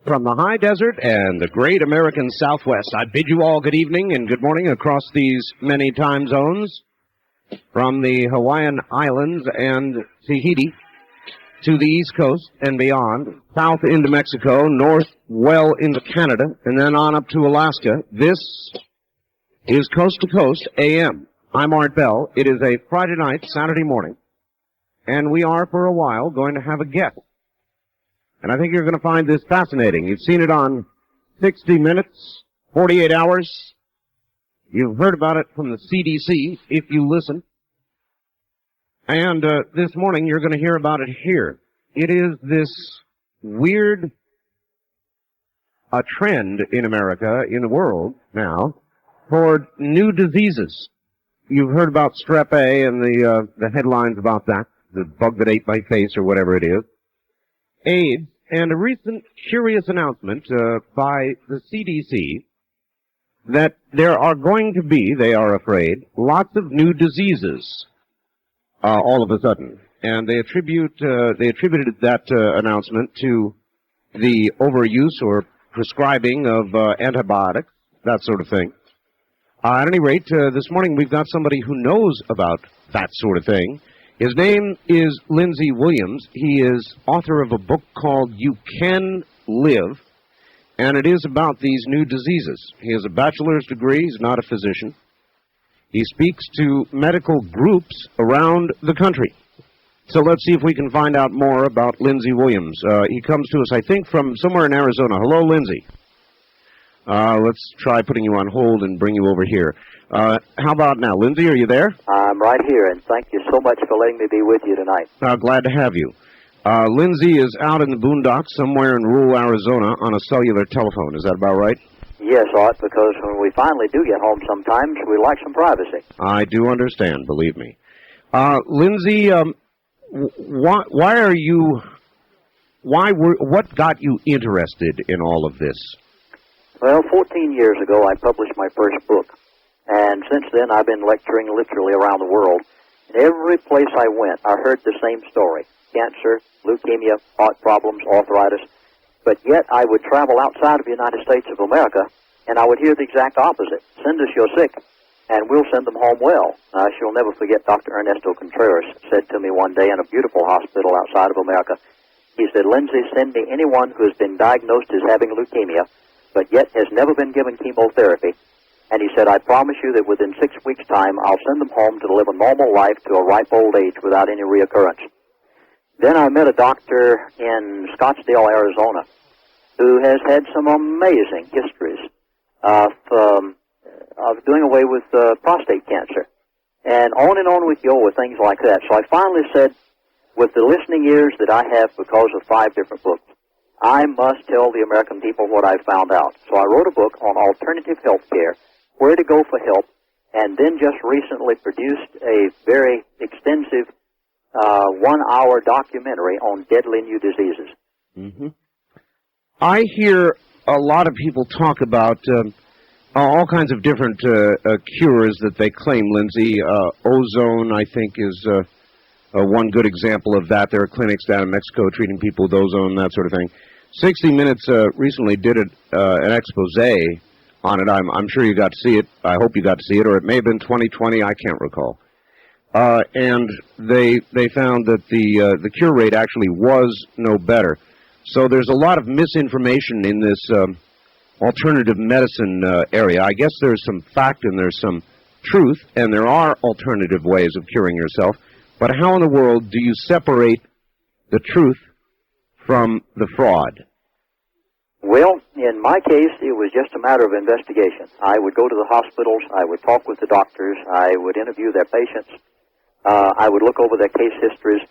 From the high desert and the great American Southwest, I bid you all good evening and good morning across these many time zones. From the Hawaiian Islands and Tahiti to the East Coast and beyond, south into Mexico, north well into Canada, and then on up to Alaska. This is Coast to Coast AM. I'm Art Bell. It is a Friday night, Saturday morning, and we are for a while going to have a guest. And I think you're going to find this fascinating. You've seen it on 60 Minutes, 48 Hours. You've heard about it from the CDC, if you listen. And this morning, you're going to hear about it here. It is this weird trend in America, in the world now, toward new diseases. You've heard about Strep A and the headlines about that, the bug that ate my face or whatever it is. AIDS, and a recent curious announcement by the CDC that there are going to be, they are afraid, lots of new diseases all of a sudden. And they attributed that announcement to the overuse or prescribing of antibiotics, that sort of thing. At any rate, this morning we've got somebody who knows about that sort of thing. His name is Lindsay Williams. He is author of a book called You Can Live, and it is about these new diseases. He has a bachelor's degree. He's not a physician. He speaks to medical groups around the country. So let's see if we can find out more about Lindsay Williams. He comes to us, I think, from somewhere in Arizona. Hello, Lindsay. Let's try putting you on hold and bring you over here. How about now? Lindsay, are you there? I'm right here, and thank you so much for letting me be with you tonight. Glad to have you. Lindsay is out in the boondocks somewhere in rural Arizona on a cellular telephone. Is that about right? Yes, Art, because when we finally do get home sometimes, we like some privacy. I do understand, believe me. Lindsay, what got you interested in all of this? Well, 14 years ago, I published my first book. And since then, I've been lecturing literally around the world. And every place I went, I heard the same story. Cancer, leukemia, heart problems, arthritis. But yet, I would travel outside of the United States of America, and I would hear the exact opposite. Send us your sick, and we'll send them home well. I shall never forget Dr. Ernesto Contreras said to me one day in a beautiful hospital outside of America. He said, Lindsay, send me anyone who has been diagnosed as having leukemia, but yet has never been given chemotherapy. And he said, I promise you that within 6 weeks' time, I'll send them home to live a normal life to a ripe old age without any reoccurrence. Then I met a doctor in Scottsdale, Arizona, who has had some amazing histories of doing away with prostate cancer. And on we go with things like that. So I finally said, with the listening ears that I have because of 5 different books, I must tell the American people what I found out. So I wrote a book on alternative health care, where to go for help, and then just recently produced a very extensive 1-hour documentary on deadly new diseases. Mm-hmm. I hear a lot of people talk about all kinds of different cures that they claim, Lindsay. Ozone, I think, is one good example of that. There are clinics down in Mexico treating people with ozone, that sort of thing. 60 Minutes recently did an expose on it. I'm sure you got to see it. I hope you got to see it, or it may have been 2020. I can't recall. And they found that the cure rate actually was no better. So there's a lot of misinformation in this alternative medicine area. I guess there's some fact and there's some truth, and there are alternative ways of curing yourself. But how in the world do you separate the truth from the fraud? Well, in my case, it was just a matter of investigation. I would go to the hospitals, I would talk with the doctors, I would interview their patients, I would look over their case histories.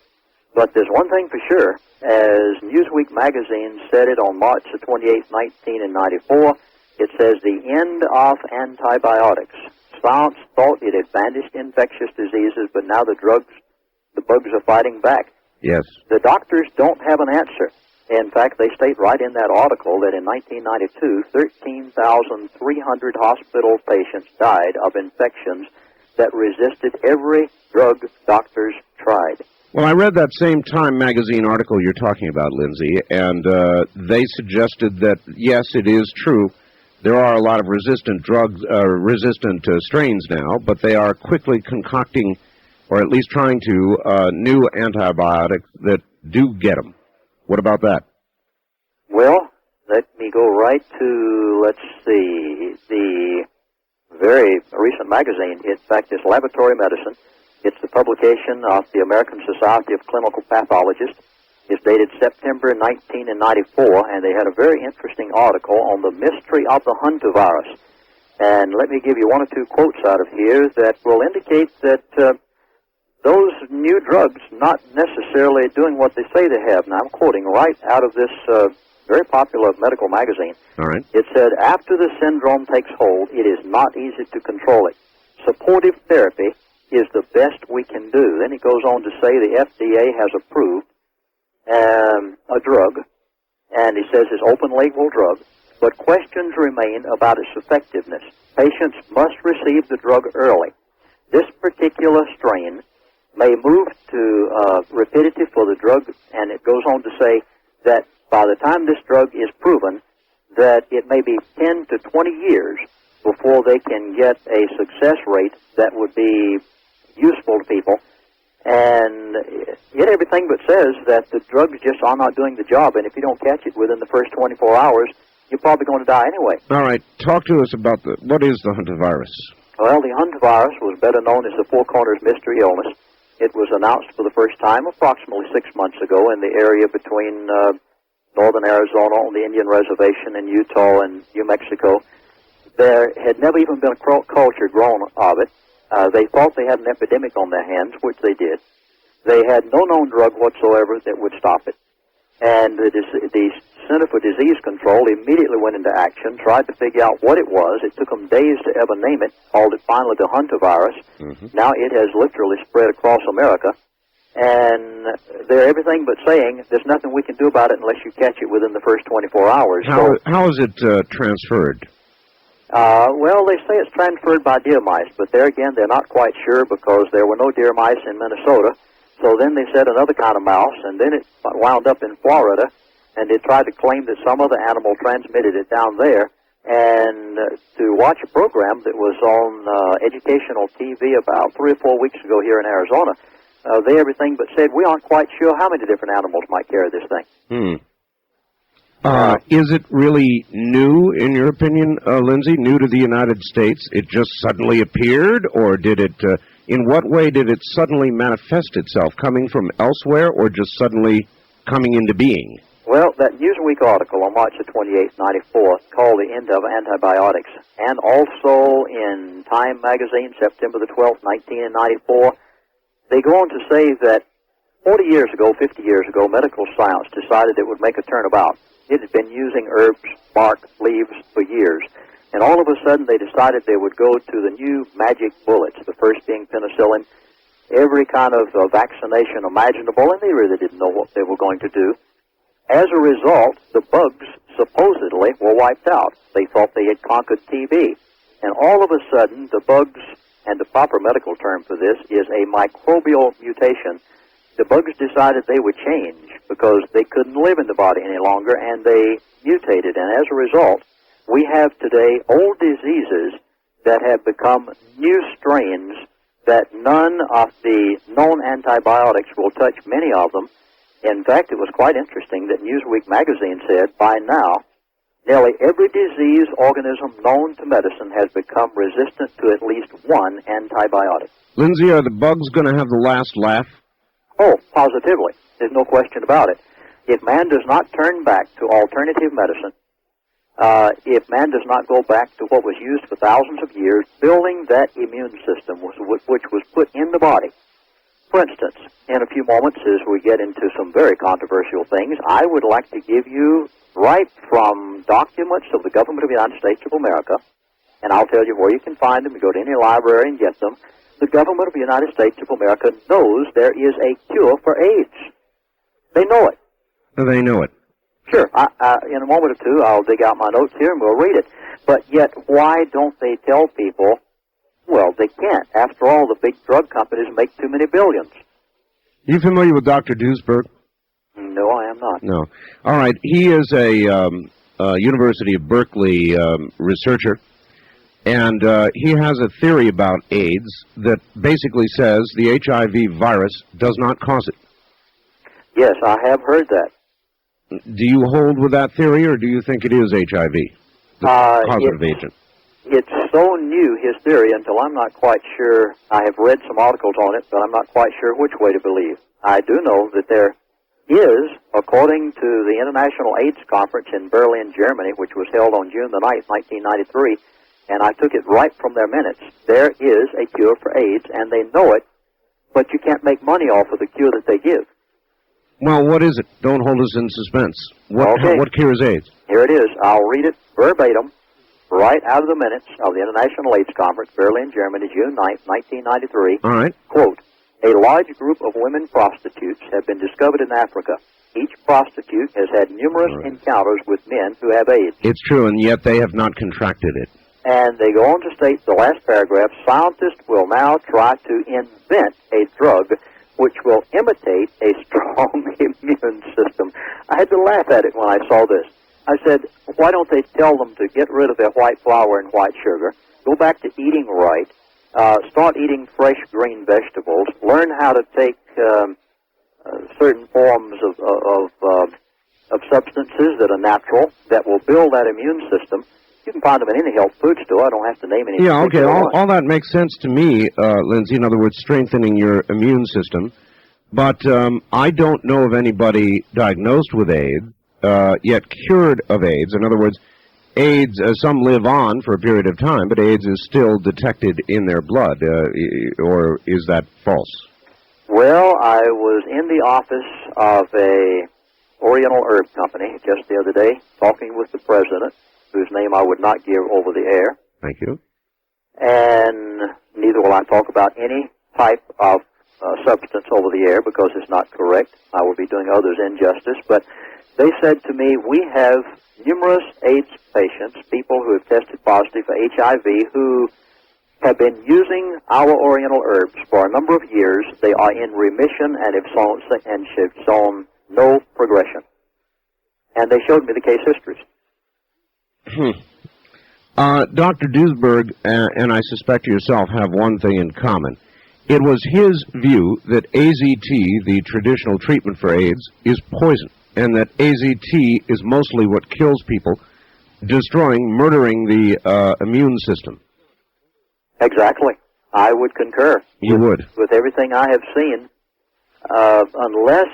But there's one thing for sure, as Newsweek magazine said it on March the 28th, 1994, it says the end of antibiotics. Science thought it had banished infectious diseases, but now the bugs are fighting back. Yes. The doctors don't have an answer. In fact, they state right in that article that in 1992, 13,300 hospital patients died of infections that resisted every drug doctors tried. Well, I read that same Time magazine article you're talking about, Lindsay, and they suggested that, yes, it is true. There are a lot of resistant drugs, resistant strains now, but they are quickly concocting, or at least trying to, new antibiotics that do get them. What about that? Well, let me go right to, let's see, the very recent magazine. In fact, it's Laboratory Medicine. It's the publication of the American Society of Clinical Pathologists. It's dated September 1994, and they had a very interesting article on the mystery of the hantavirus. And let me give you one or two quotes out of here that will indicate that those new drugs not necessarily doing what they say they have. Now, I'm quoting right out of this very popular medical magazine. All right. It said, after the syndrome takes hold, it is not easy to control it. Supportive therapy is the best we can do. Then it goes on to say the FDA has approved a drug, and he says it's open-label drug, but questions remain about its effectiveness. Patients must receive the drug early. This particular strain may move to rapidity for the drug, and it goes on to say that by the time this drug is proven, that it may be 10 to 20 years before they can get a success rate that would be useful to people. And it everything but says that the drugs just are not doing the job, and if you don't catch it within the first 24 hours, you're probably going to die anyway. All right. Talk to us about what is the hantavirus? Well, the hantavirus was better known as the Four Corners mystery illness. It was announced for the first time approximately 6 months ago in the area between northern Arizona on the Indian Reservation in Utah and New Mexico. There had never even been a culture grown of it. They thought they had an epidemic on their hands, which they did. They had no known drug whatsoever that would stop it. And the Center for Disease Control immediately went into action, tried to figure out what it was. It took them days to ever name it, called it finally the hantavirus. Mm-hmm. Now it has literally spread across America. And they're everything but saying there's nothing we can do about it unless you catch it within the first 24 hours. How is it transferred? Well, they say it's transferred by deer mice, but there again, they're not quite sure because there were no deer mice in Minnesota. So then they said another kind of mouse, and then it wound up in Florida, and they tried to claim that some other animal transmitted it down there. And to watch a program that was on educational TV about 3 or 4 weeks ago here in Arizona, they everything but said, we aren't quite sure how many different animals might carry this thing. Is it really new, in your opinion, Lindsay, new to the United States? It just suddenly appeared, or did it, in what way did it suddenly manifest itself, coming from elsewhere, or just suddenly coming into being? Well, that Newsweek article on March the 28th, 94, called The End of Antibiotics, and also in Time magazine, September the 12th, 1994, they go on to say that 40 years ago, 50 years ago, medical science decided it would make a turnabout. It had been using herbs, bark, leaves for years. And all of a sudden they decided they would go to the new magic bullets, the first being penicillin, every kind of vaccination imaginable, and they really didn't know what they were going to do. As a result, the bugs supposedly were wiped out. They thought they had conquered TB. And all of a sudden, the bugs, and the proper medical term for this is a microbial mutation. The bugs decided they would change because they couldn't live in the body any longer, and they mutated. And as a result, we have today old diseases that have become new strains that none of the known antibiotics will touch many of them. In fact, it was quite interesting that Newsweek magazine said by now, nearly every disease organism known to medicine has become resistant to at least one antibiotic. Lindsay, are the bugs going to have the last laugh? Oh, positively. There's no question about it. If man does not turn back to alternative medicine, if man does not go back to what was used for thousands of years, building that immune system which was put in the body. For instance, in a few moments as we get into some very controversial things, I would like to give you right from documents of the government of the United States of America, and I'll tell you where you can find them. You go to any library and get them. The government of the United States of America knows there is a cure for AIDS. They know it. They know it. Sure. In a moment or two, I'll dig out my notes here and we'll read it. But yet, why don't they tell people? Well, they can't. After all, the big drug companies make too many billions. You familiar with Dr. Duesberg? No, I am not. No. All right. He is a University of Berkeley researcher, and he has a theory about AIDS that basically says the HIV virus does not cause it. Yes, I have heard that. Do you hold with that theory, or do you think it is HIV, the causative agent? It's so new, his theory, until I'm not quite sure. I have read some articles on it, but I'm not quite sure which way to believe. I do know that there is, according to the International AIDS Conference in Berlin, Germany, which was held on June the 9th, 1993, and I took it right from their minutes, there is a cure for AIDS, and they know it, but you can't make money off of the cure that they give. Well, what is it? Don't hold us in suspense. What cures AIDS? Here it is. I'll read it verbatim, right out of the minutes of the International AIDS Conference, Berlin, Germany, June 9th, 1993. All right. Quote, a large group of women prostitutes have been discovered in Africa. Each prostitute has had numerous encounters with men who have AIDS. It's true, and yet they have not contracted it. And they go on to state, the last paragraph, scientists will now try to invent a drug which will imitate a strong immune system. I had to laugh at it when I saw this. I said, why don't they tell them to get rid of their white flour and white sugar, go back to eating right, start eating fresh green vegetables, learn how to take certain forms of substances that are natural, that will build that immune system. You can find them in any health food store. I don't have to name any. Yeah, okay. All that makes sense to me, Lindsay. In other words, strengthening your immune system. But I don't know of anybody diagnosed with AIDS, yet cured of AIDS. In other words, AIDS, some live on for a period of time, but AIDS is still detected in their blood. Or is that false? Well, I was in the office of a Oriental herb company just the other day, talking with the president, whose name I would not give over the air. Thank you. And neither will I talk about any type of substance over the air because it's not correct. I will be doing others injustice. But they said to me, we have numerous AIDS patients, people who have tested positive for HIV, who have been using our Oriental herbs for a number of years. They are in remission and have shown no progression. And they showed me the case histories. Dr. Duesberg and I suspect yourself have one thing in common. It was his view that AZT, the traditional treatment for AIDS, is poison, and that AZT is mostly what kills people, murdering the immune system. Exactly. I would concur. You would? With everything I have seen, unless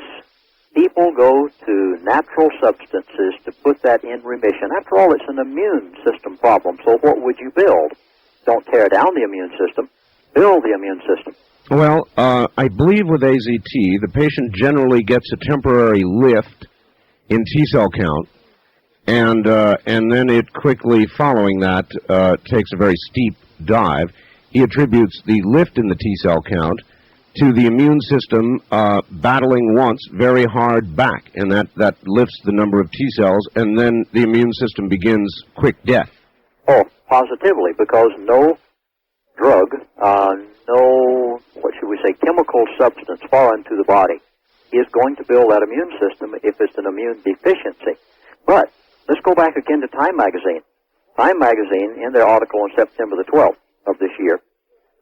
people go to natural substances to put that in remission. After all, it's an immune system problem, so what would you build? Don't tear down the immune system. Build the immune system. Well, I believe with AZT, the patient generally gets a temporary lift in T-cell count, and then it quickly, following that, takes a very steep dive. He attributes the lift in the T-cell count to the immune system battling once very hard back, and that lifts the number of T-cells, and then the immune system begins quick death. Oh, positively, because no drug, no, what should we say, chemical substance foreign to the body is going to build that immune system if it's an immune deficiency. But let's go back again to Time Magazine. Time Magazine, in their article on September the 12th of this year,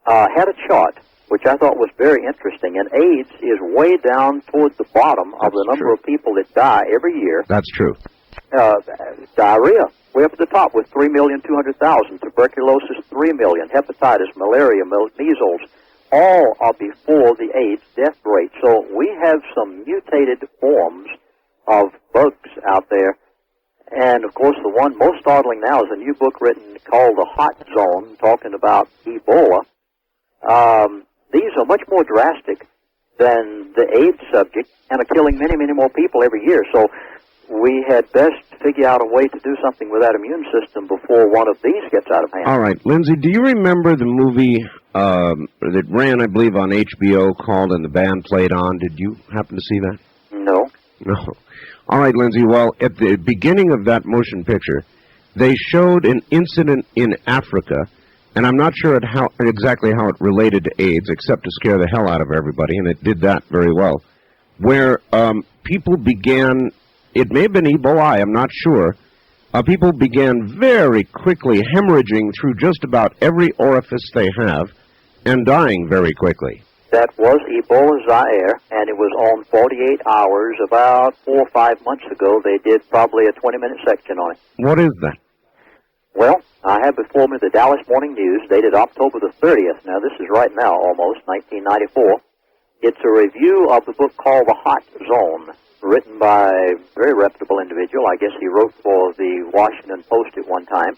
had a chart which I thought was very interesting, and AIDS is way down towards the bottom of the number of people that die every year. That's true. Diarrhea, way up at the top with 3,200,000. Tuberculosis, 3 million. Hepatitis, malaria, measles, all are before the AIDS death rate. So we have some mutated forms of bugs out there. And, of course, the one most startling now is a new book written called The Hot Zone, talking about Ebola. These are much more drastic than the AIDS subject and are killing many, many more people every year. So we had best figure out a way to do something with that immune system before one of these gets out of hand. All right. Lindsay, do you remember the movie that ran, I believe, on HBO called And the Band Played On? Did you happen to see that? No. No. All right, Lindsay. Well, at the beginning of that motion picture, they showed an incident in Africa, and I'm not sure exactly how it related to AIDS, except to scare the hell out of everybody, and it did that very well, where people began, it may have been Ebola, I'm not sure, people began very quickly hemorrhaging through just about every orifice they have and dying very quickly. That was Ebola Zaire, and it was on 48 hours. About 4 or 5 months ago, they did probably a 20-minute section on it. What is that? Well, I have before me the Dallas Morning News, dated October the 30th. Now, this is right now, almost, 1994. It's a review of the book called The Hot Zone, written by a very reputable individual. I guess he wrote for the Washington Post at one time.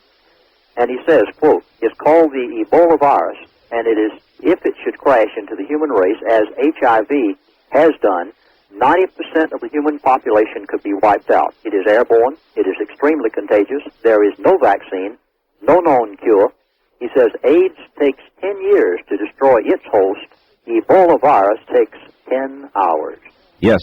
And he says, quote, "It's called the Ebola virus, and it is, if it should crash into the human race, as HIV has done, 90% of the human population could be wiped out. It is airborne. It is extremely contagious. There is no vaccine, no known cure." He says AIDS takes 10 years to destroy its host. Ebola virus takes 10 hours. Yes.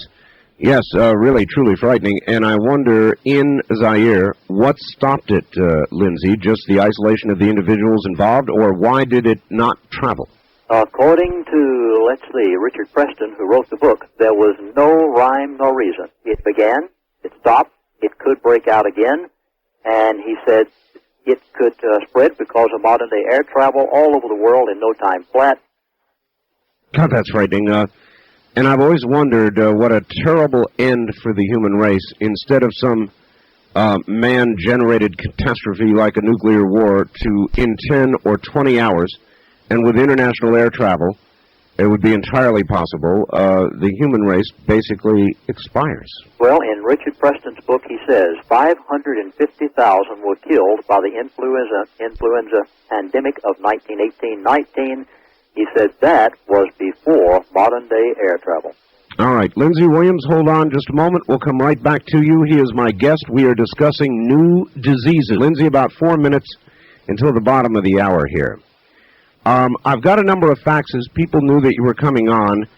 Yes, really, truly frightening. And I wonder, in Zaire, what stopped it, Lindsay? Just the isolation of the individuals involved, or why did it not travel? According to, let's see, Richard Preston, who wrote the book, there was no rhyme, no reason. It began, it stopped, it could break out again, and he said it could spread because of modern-day air travel all over the world in no time flat. God, that's frightening. And I've always wondered what a terrible end for the human race. Instead of some man-generated catastrophe like a nuclear war, to in 10 or 20 hours, and with international air travel, it would be entirely possible, the human race basically expires. Well, in Richard Preston's book, he says 550,000 were killed by the influenza pandemic of 1918-19. He said that was before modern-day air travel. All right. Lindsay Williams, hold on just a moment. We'll come right back to you. He is my guest. We are discussing new diseases. Lindsay, about 4 minutes until the bottom of the hour here. I've got a number of faxes. People knew that you were coming on,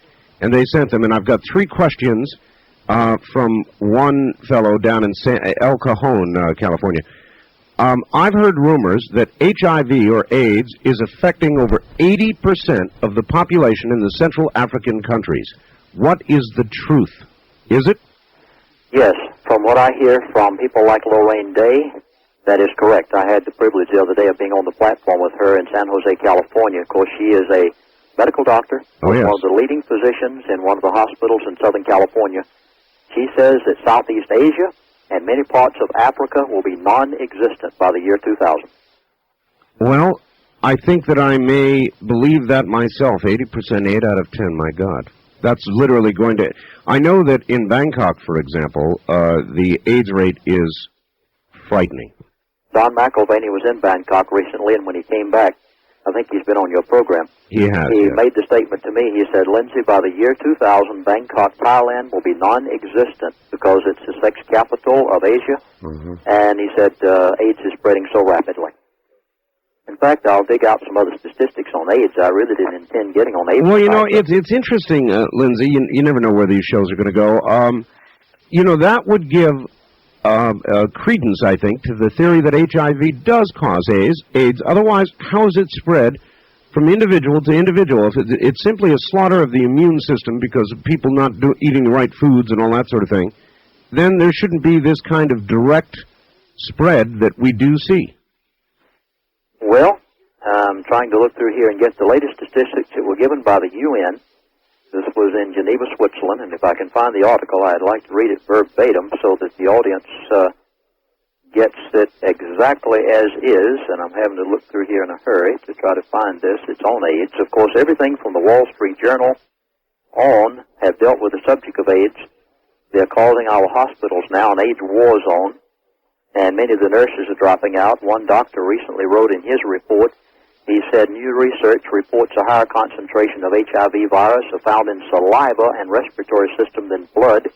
and they sent them. And I've got 3 questions from one fellow down in El Cajon, California. I've heard rumors that HIV, or AIDS, is affecting over 80% of the population in the Central African countries. What is the truth? Is it? Yes. From what I hear from people like Lorraine Day, that is correct. I had the privilege the other day of being on the platform with her in San Jose, California. Of course, she is a medical doctor, Oh, yes. one of the leading physicians in one of the hospitals in Southern California. She says that Southeast Asia and many parts of Africa will be non-existent by the year 2000. Well, I think that I may believe that myself. 80%, 8 out of 10, my God. That's literally going to... I know that in Bangkok, for example, the AIDS rate is frightening. Don McElvaney was in Bangkok recently, and when he came back, I think he's been on your program. He has, He yes. made the statement to me. He said, "Lindsay, by the year 2000, Bangkok, Thailand will be non-existent because it's the sex capital of Asia." Mm-hmm. And he said AIDS is spreading so rapidly. In fact, I'll dig out some other statistics on AIDS. I really didn't intend getting on AIDS. Well, you know, it's interesting, Lindsay. You never know where these shows are going to go. You know, that would give credence, I think, to the theory that HIV does cause AIDS. Otherwise, how is it spread from individual to individual? If it's simply a slaughter of the immune system because of people not eating the right foods and all that sort of thing, then there shouldn't be this kind of direct spread that we do see. Well, I'm trying to look through here and get the latest statistics that were given by the UN. This was in Geneva, Switzerland, and if I can find the article, I'd like to read it verbatim so that the audience gets it exactly as is, and I'm having to look through here in a hurry to try to find this. It's on AIDS. Of course, everything from the Wall Street Journal on have dealt with the subject of AIDS. They're calling our hospitals now an AIDS war zone, and many of the nurses are dropping out. One doctor recently wrote in his report, he said, "New research reports a higher concentration of HIV virus are found in saliva and respiratory system than blood."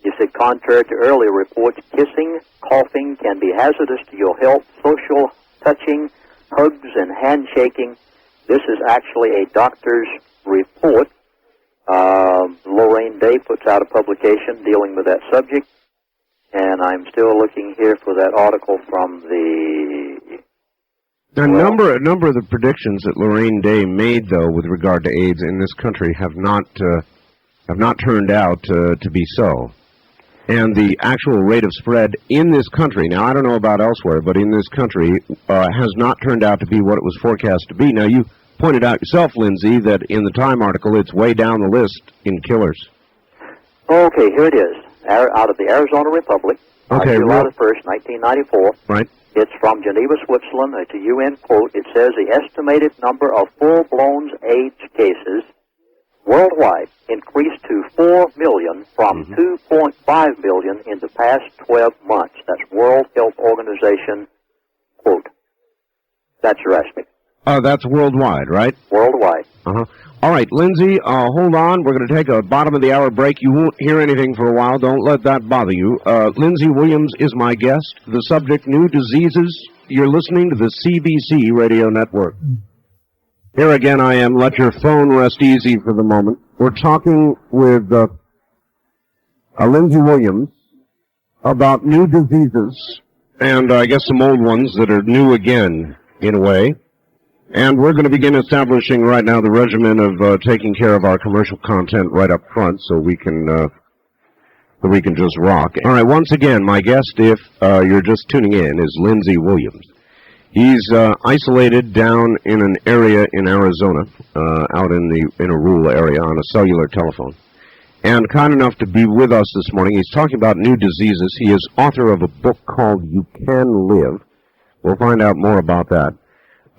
He said, "Contrary to earlier reports, kissing, coughing can be hazardous to your health. Social touching, hugs, and handshaking." This is actually a doctor's report. Lorraine Day puts out a publication dealing with that subject. And I'm still looking here for that article from the A number of the predictions that Lorraine Day made, though, with regard to AIDS in this country have not turned out to be so. And the actual rate of spread in this country, now I don't know about elsewhere, but in this country, has not turned out to be what it was forecast to be. Now, you pointed out yourself, Lindsay, that in the Time article, it's way down the list in killers. Okay, here it is. Out of the Arizona Republic, okay, July 1st, 1994. Right. It's from Geneva, Switzerland. It's a UN quote. It says the estimated number of full-blown AIDS cases worldwide increased to 4 million from 2.5 million in the past 12 months. That's World Health Organization quote. That's your estimate. That's worldwide, right? Worldwide. Uh-huh. All right, Lindsay, hold on. We're going to take a bottom-of-the-hour break. You won't hear anything for a while. Don't let that bother you. Lindsay Williams is my guest. The subject, new diseases. You're listening to the CBC Radio Network. Here again I am. Let your phone rest easy for the moment. We're talking with Lindsay Williams about new diseases, and I guess some old ones that are new again, in a way. And we're going to begin establishing right now the regimen of taking care of our commercial content right up front, so we can just rock. All right, once again, my guest, if you're just tuning in, is Lindsay Williams. He's isolated down in an area in Arizona, out in a rural area on a cellular telephone, and kind enough to be with us this morning. He's talking about new diseases. He is author of a book called You Can Live. We'll find out more about that.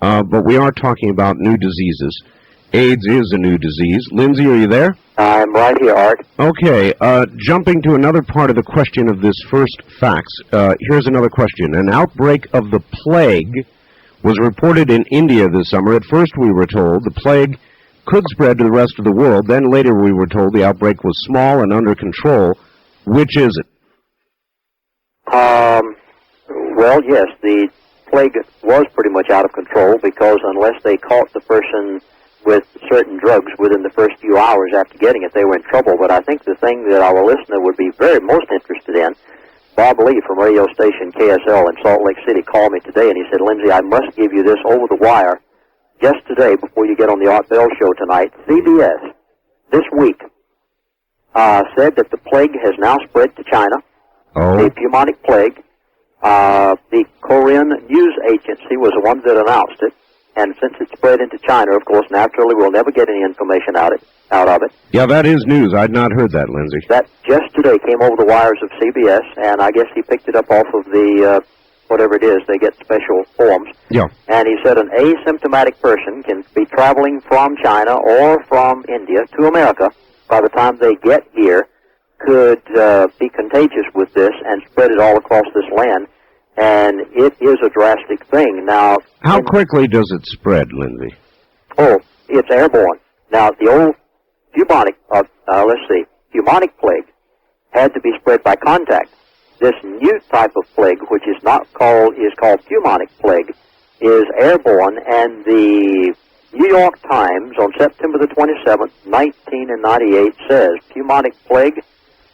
But we are talking about new diseases. AIDS is a new disease. Lindsay, are you there? I'm right here, Art. Okay, jumping to another part of the question of this first fax, here's another question. An outbreak of the plague was reported in India this summer. At first we were told the plague could spread to the rest of the world. Then later we were told the outbreak was small and under control. Which is it? Well, yes, the plague was pretty much out of control because unless they caught the person with certain drugs within the first few hours after getting it, they were in trouble. But I think the thing that our listener would be most interested in, Bob Lee from radio station KSL in Salt Lake City called me today and he said, Lindsay, I must give you this over the wire just today before you get on the Art Bell show tonight. CBS this week said that the plague has now spread to China, the bubonic plague. The Korean news agency was the one that announced it, and since it spread into China, of course, naturally, we'll never get any information out of it. Yeah, that is news. I'd not heard that, Lindsay. That just today came over the wires of CBS, and I guess he picked it up off of the, whatever it is, they get special forms. Yeah. And he said an asymptomatic person can be traveling from China or from India to America. By the time they get here, could be contagious with this and spread it all across this land. And it is a drastic thing. Now, how quickly does it spread, Lindsay? Oh, it's airborne. Now, the old bubonic plague had to be spread by contact. This new type of plague, which is called pneumonic plague, is airborne. And the New York Times on September the 27th, 1998 says pneumonic plague,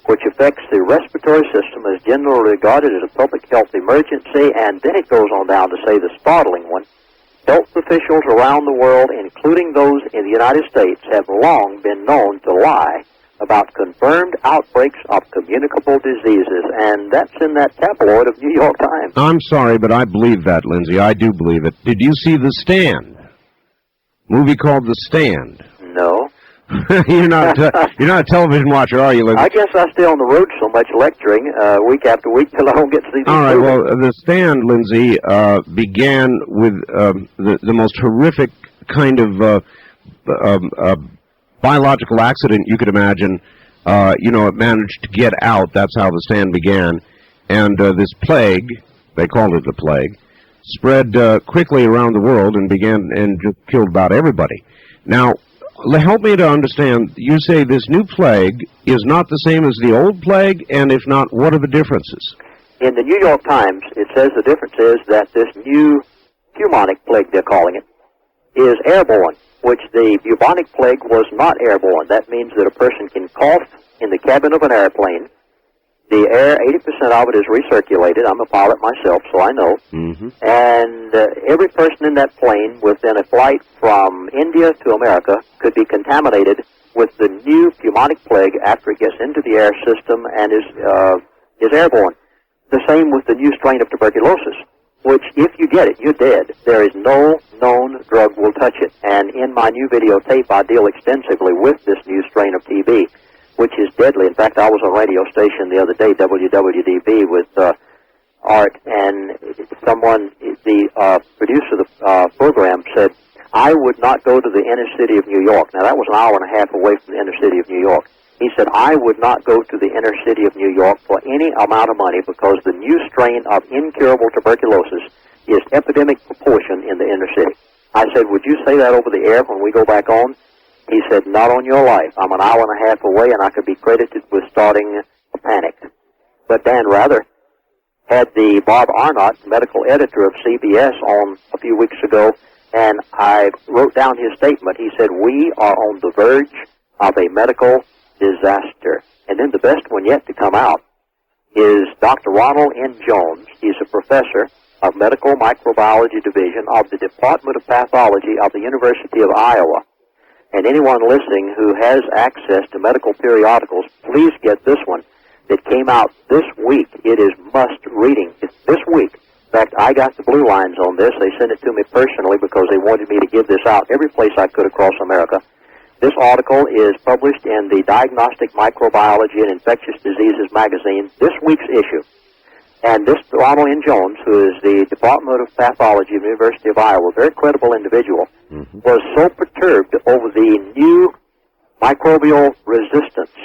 which affects the respiratory system, is generally regarded as a public health emergency, and then it goes on down to say the startling one. Health officials around the world, including those in the United States, have long been known to lie about confirmed outbreaks of communicable diseases, and that's in that tabloid of New York Times. I'm sorry, but I believe that, Lindsay. I do believe it. Did you see The Stand? Movie called The Stand. No. You're not a television watcher, are you, Lindsay? I guess I stay on the road so much lecturing week after week till I don't get to see these All right, movies. well, The Stand, Lindsay, began with the most horrific kind of biological accident you could imagine. It managed to get out. That's how The Stand began. And this plague, they called it the plague, spread quickly around the world and just killed about everybody. Now, help me to understand, you say this new plague is not the same as the old plague, and if not, what are the differences? In the New York Times, it says the difference is that this new pneumonic plague, they're calling it, is airborne, which the bubonic plague was not airborne. That means that a person can cough in the cabin of an airplane, The air, 80% of it is recirculated. I'm a pilot myself, so I know. Mm-hmm. And every person in that plane within a flight from India to America could be contaminated with the new pneumonic plague after it gets into the air system and is airborne. The same with the new strain of tuberculosis, which if you get it, you're dead. There is no known drug will touch it. And in my new videotape, I deal extensively with this new strain of TB, which is deadly. In fact, I was on a radio station the other day, WWDB, with Art, and someone, the producer of the program, said, I would not go to the inner city of New York. Now, that was an hour and a half away from the inner city of New York. He said, I would not go to the inner city of New York for any amount of money because the new strain of incurable tuberculosis is epidemic proportion in the inner city. I said, would you say that over the air when we go back on? He said, not on your life. I'm an hour and a half away, and I could be credited with starting a panic. But Dan Rather had the Bob Arnott, medical editor of CBS, on a few weeks ago, and I wrote down his statement. He said, we are on the verge of a medical disaster. And then the best one yet to come out is Dr. Ronald N. Jones. He's a professor of medical microbiology division of the Department of Pathology of the University of Iowa. And anyone listening who has access to medical periodicals, please get this one that came out this week. It is must reading. It's this week. In fact, I got the blue lines on this. They sent it to me personally because they wanted me to give this out every place I could across America. This article is published in the Diagnostic Microbiology and Infectious Diseases magazine, this week's issue. And this Ronald N. Jones, who is the Department of Pathology of the University of Iowa, a very credible individual, was so perturbed over the new microbial resistance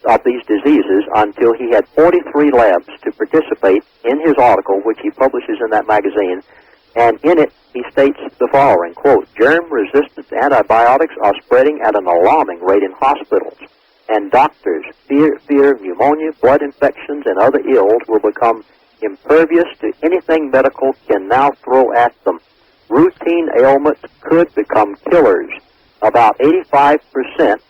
of these diseases until he had 43 labs to participate in his article, which he publishes in that magazine. And in it, he states the following, quote, germ-resistant antibiotics are spreading at an alarming rate in hospitals, and doctors fear pneumonia, blood infections, and other ills will become impervious to anything medical can now throw at them. Routine ailments could become killers. About 85%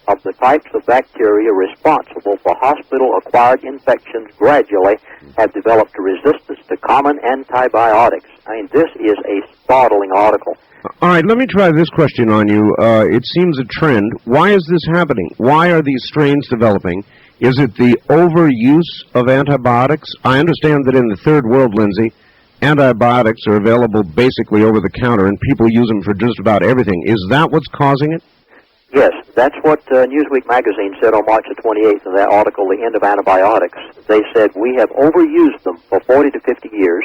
of the types of bacteria responsible for hospital-acquired infections gradually have developed a resistance to common antibiotics. I mean, this is a startling article. All right, let me try this question on you. It seems a trend. Why is this happening? Why are these strains developing? Is it the overuse of antibiotics? I understand that in the third world, Lindsay, antibiotics are available basically over the counter, and people use them for just about everything. Is that what's causing it? Yes, that's what Newsweek magazine said on March the 28th in that article, The End of Antibiotics. They said, we have overused them for 40 to 50 years.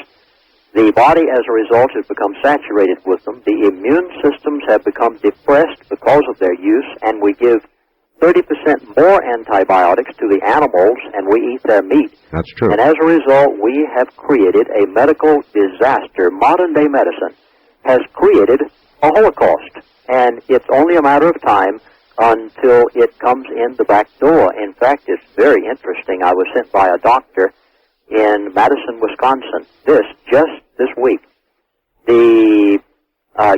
The body, as a result, has become saturated with them. The immune systems have become depressed because of their use, and we give 30% more antibiotics to the animals, and we eat their meat. That's true. And as a result, we have created a medical disaster. Modern-day medicine has created a Holocaust, and it's only a matter of time until it comes in the back door. In fact, it's very interesting. I was sent by a doctor in Madison, Wisconsin, just this week. The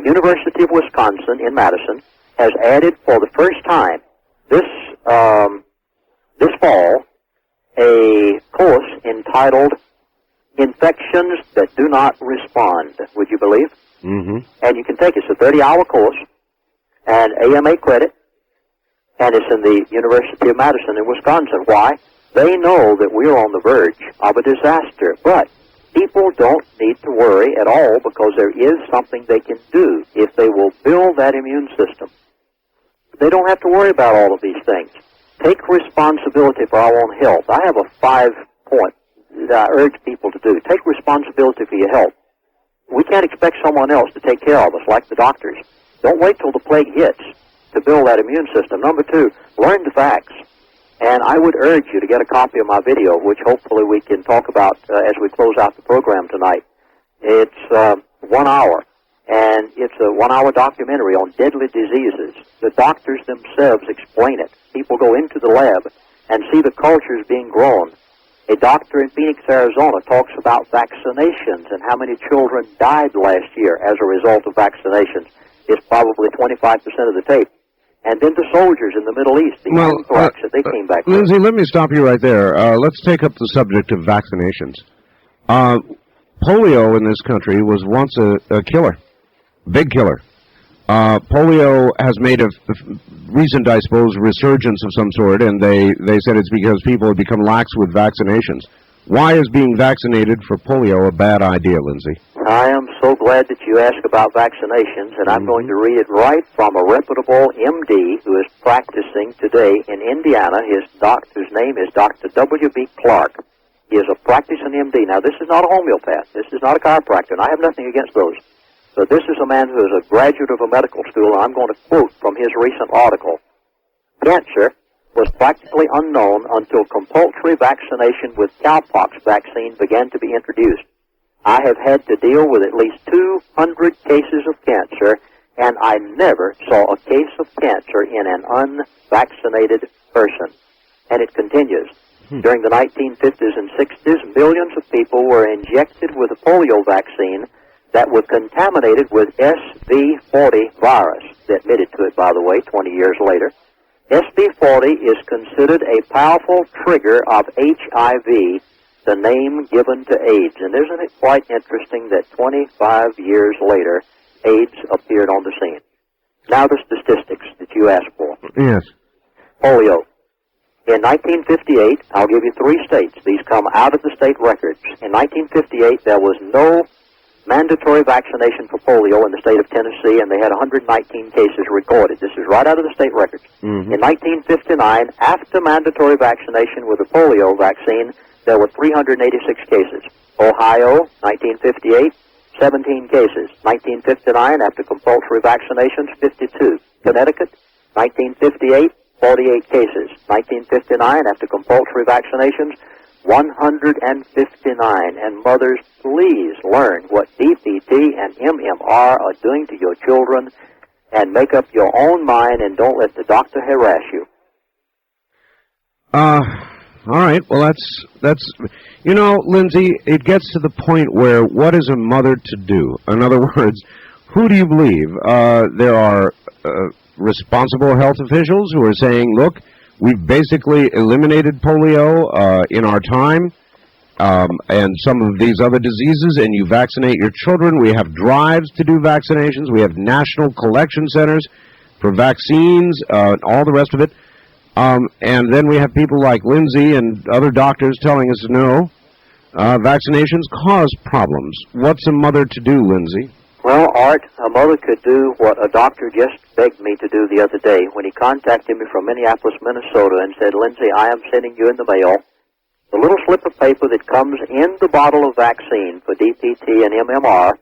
University of Wisconsin in Madison has added for the first time this fall a course entitled Infections That Do Not Respond, would you believe? Mm-hmm. And you can take it. It's a 30-hour course and AMA credit, and it's in the University of Madison in Wisconsin. Why? They know that we're on the verge of a disaster, but people don't need to worry at all because there is something they can do if they will build that immune system. They don't have to worry about all of these things. Take responsibility for our own health. I have a 5-point that I urge people to do. Take responsibility for your health. We can't expect someone else to take care of us, like the doctors. Don't wait till the plague hits to build that immune system. Number 2, learn the facts. And I would urge you to get a copy of my video, which hopefully we can talk about as we close out the program tonight. It's 1 hour, and it's a 1-hour documentary on deadly diseases. The doctors themselves explain it. People go into the lab and see the cultures being grown. A doctor in Phoenix, Arizona talks about vaccinations and how many children died last year as a result of vaccinations. It's probably 25% of the tape. And then the soldiers in the Middle East, the anthrax that they came back with. Lindsay, let me stop you right there. Let's take up the subject of vaccinations. Polio in this country was once a killer, big killer. Polio has made a recent, I suppose, resurgence of some sort, and they said it's because people have become lax with vaccinations. Why is being vaccinated for polio a bad idea, Lindsay? I am so glad that you asked about vaccinations, and I'm going to read it right from a reputable MD who is practicing today in Indiana. His doctor's name is Dr. W.B. Clark. He is a practicing MD. Now, this is not a homeopath. This is not a chiropractor, and I have nothing against those. But this is a man who is a graduate of a medical school, and I'm going to quote from his recent article. Cancer was practically unknown until compulsory vaccination with cowpox vaccine began to be introduced. I have had to deal with at least 200 cases of cancer, and I never saw a case of cancer in an unvaccinated person. And it continues. During the 1950s and 60s, millions of people were injected with a polio vaccine that was contaminated with SV40 virus. They admitted to it, by the way, 20 years later. SV40 is considered a powerful trigger of HIV, the name given to AIDS. And isn't it quite interesting that 25 years later, AIDS appeared on the scene? Now the statistics that you asked for. Yes. Polio. In 1958, I'll give you 3 states. These come out of the state records. In 1958, there was no mandatory vaccination for polio in the state of Tennessee, and they had 119 cases recorded. This is right out of the state records. In 1959, after mandatory vaccination with the polio vaccine, there were 386 cases. Ohio, 1958, 17 cases. 1959, after compulsory vaccinations, 52. Connecticut, 1958, 48 cases. 1959, after compulsory vaccinations, 159. And mothers, please learn what DPT and MMR are doing to your children and make up your own mind and don't let the doctor harass you. All right. Well, that's you know, Lindsay, it gets to the point where what is a mother to do? In other words, who do you believe? There are responsible health officials who are saying, look, we've basically eliminated polio in our time and some of these other diseases, and you vaccinate your children. We have drives to do vaccinations. We have national collection centers for vaccines, all the rest of it. And then we have people like Lindsay and other doctors telling us, no, vaccinations cause problems. What's a mother to do, Lindsay? Well, Art, a mother could do what a doctor just begged me to do the other day when he contacted me from Minneapolis, Minnesota, and said, Lindsay, I am sending you in the mail the little slip of paper that comes in the bottle of vaccine for DPT and MMR.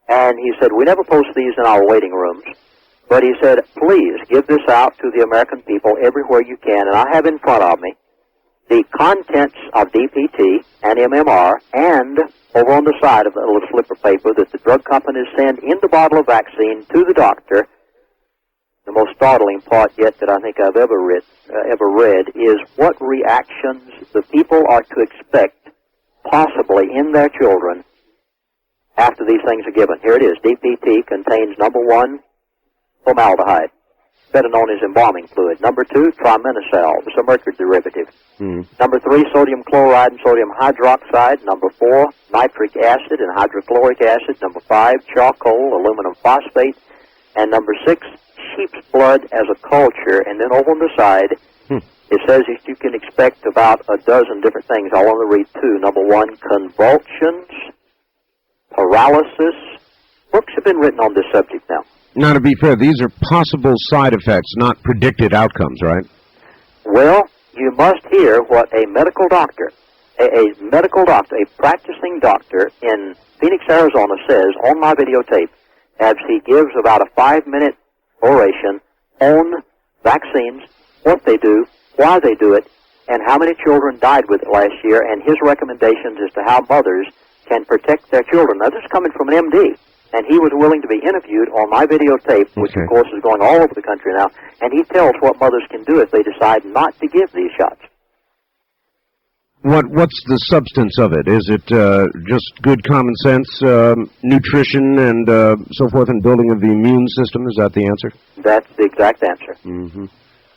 And he said, we never post these in our waiting rooms. But he said, please give this out to the American people everywhere you can. And I have in front of me the contents of DPT and MMR, and over on the side of the little slip of paper that the drug companies send in the bottle of vaccine to the doctor. The most startling part yet that I think I've ever read is what reactions the people are to expect, possibly in their children, after these things are given. Here it is. DPT contains, number 1, formaldehyde, better known as embalming fluid. Number 2, trimenosal, it's a mercury derivative. Number 3, sodium chloride and sodium hydroxide. Number 4, nitric acid and hydrochloric acid. Number 5, charcoal, aluminum phosphate. And number 6, sheep's blood as a culture. And then over on the side, it says that you can expect about a dozen different things. I want to read 2. Number 1, convulsions, paralysis. Books have been written on this subject now. Now, to be fair, these are possible side effects, not predicted outcomes, right? Well, you must hear what a medical doctor, a practicing doctor in Phoenix, Arizona says on my videotape as he gives about a 5-minute oration on vaccines, what they do, why they do it, and how many children died with it last year, and his recommendations as to how mothers can protect their children. Now, this is coming from an MD. And he was willing to be interviewed on my videotape, which, of course, is going all over the country now. And he tells what mothers can do if they decide not to give these shots. What's the substance of it? Is it just good common sense, nutrition, and so forth, and building of the immune system? Is that the answer? That's the exact answer. Mm-hmm.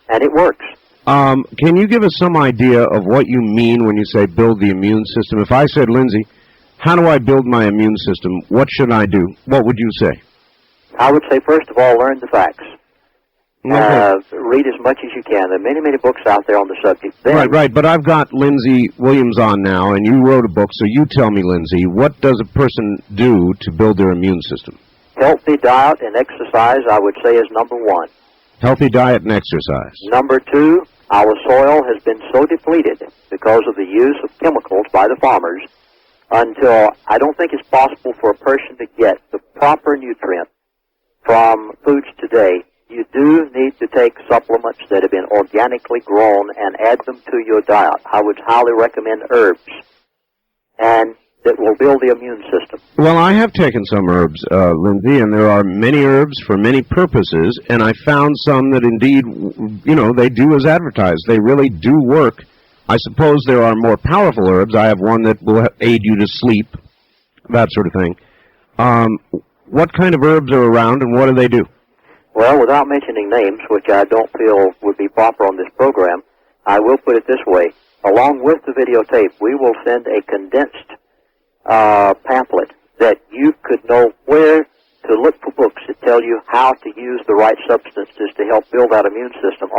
And it works. Can you give us some idea of what you mean when you say build the immune system? If I said, Lindsay, how do I build my immune system? What should I do? What would you say? I would say, first of all, learn the facts. Okay. Read as much as you can. There are many, many books out there on the subject. Then, Right, but I've got Lindsay Williams on now, and you wrote a book, so you tell me, Lindsay, what does a person do to build their immune system? Healthy diet and exercise, I would say, is number one. Healthy diet and exercise. Number two, our soil has been so depleted because of the use of chemicals by the farmers until I don't think it's possible for a person to get the proper nutrient from foods today. You do need to take supplements that have been organically grown and add them to your diet. I would highly recommend herbs, and that will build the immune system. Well, I have taken some herbs, Lindsay, and there are many herbs for many purposes, and I found some that indeed, they do as advertised. They really do work. I suppose there are more powerful herbs. I have one that will aid you to sleep, that sort of thing. What kind of herbs are around, and what do they do? Well, without mentioning names, which I don't feel would be proper on this program, I will put it this way. Along with the videotape, we will send a condensed pamphlet that you could know where to look for books that tell you how to use the right substances to help build that immune system.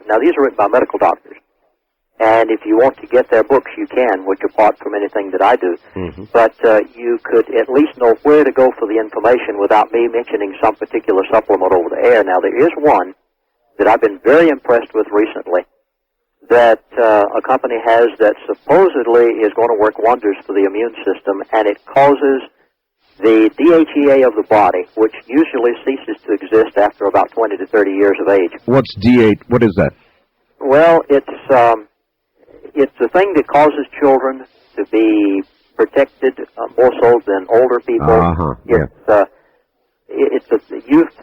Now, these are written by medical doctors. And if you want to get their books, you can, which apart from anything that I do. Mm-hmm. But you could at least know where to go for the information without me mentioning some particular supplement over the air. Now, there is one that I've been very impressed with recently that a company has that supposedly is going to work wonders for the immune system, and it causes the DHEA of the body, which usually ceases to exist after about 20 to 30 years of age. What's D8? What is that? Well, it's a thing that causes children to be protected more so than older people. Yeah. It's a youth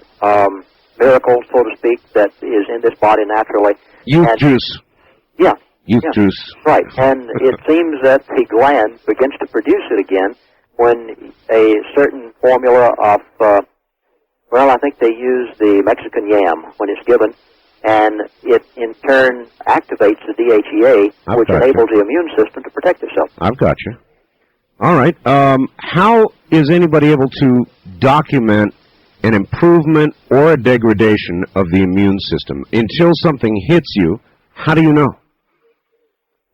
miracle, so to speak, that is in this body naturally. Youth juice. Yeah. Youth juice. Right. And it seems that the gland begins to produce it again when a certain formula of, I think they use the Mexican yam when it's given, and it in turn activates the DHEA, which enables the immune system to protect itself. I've got you. All right. How is anybody able to document an improvement or a degradation of the immune system? Until something hits you, how do you know?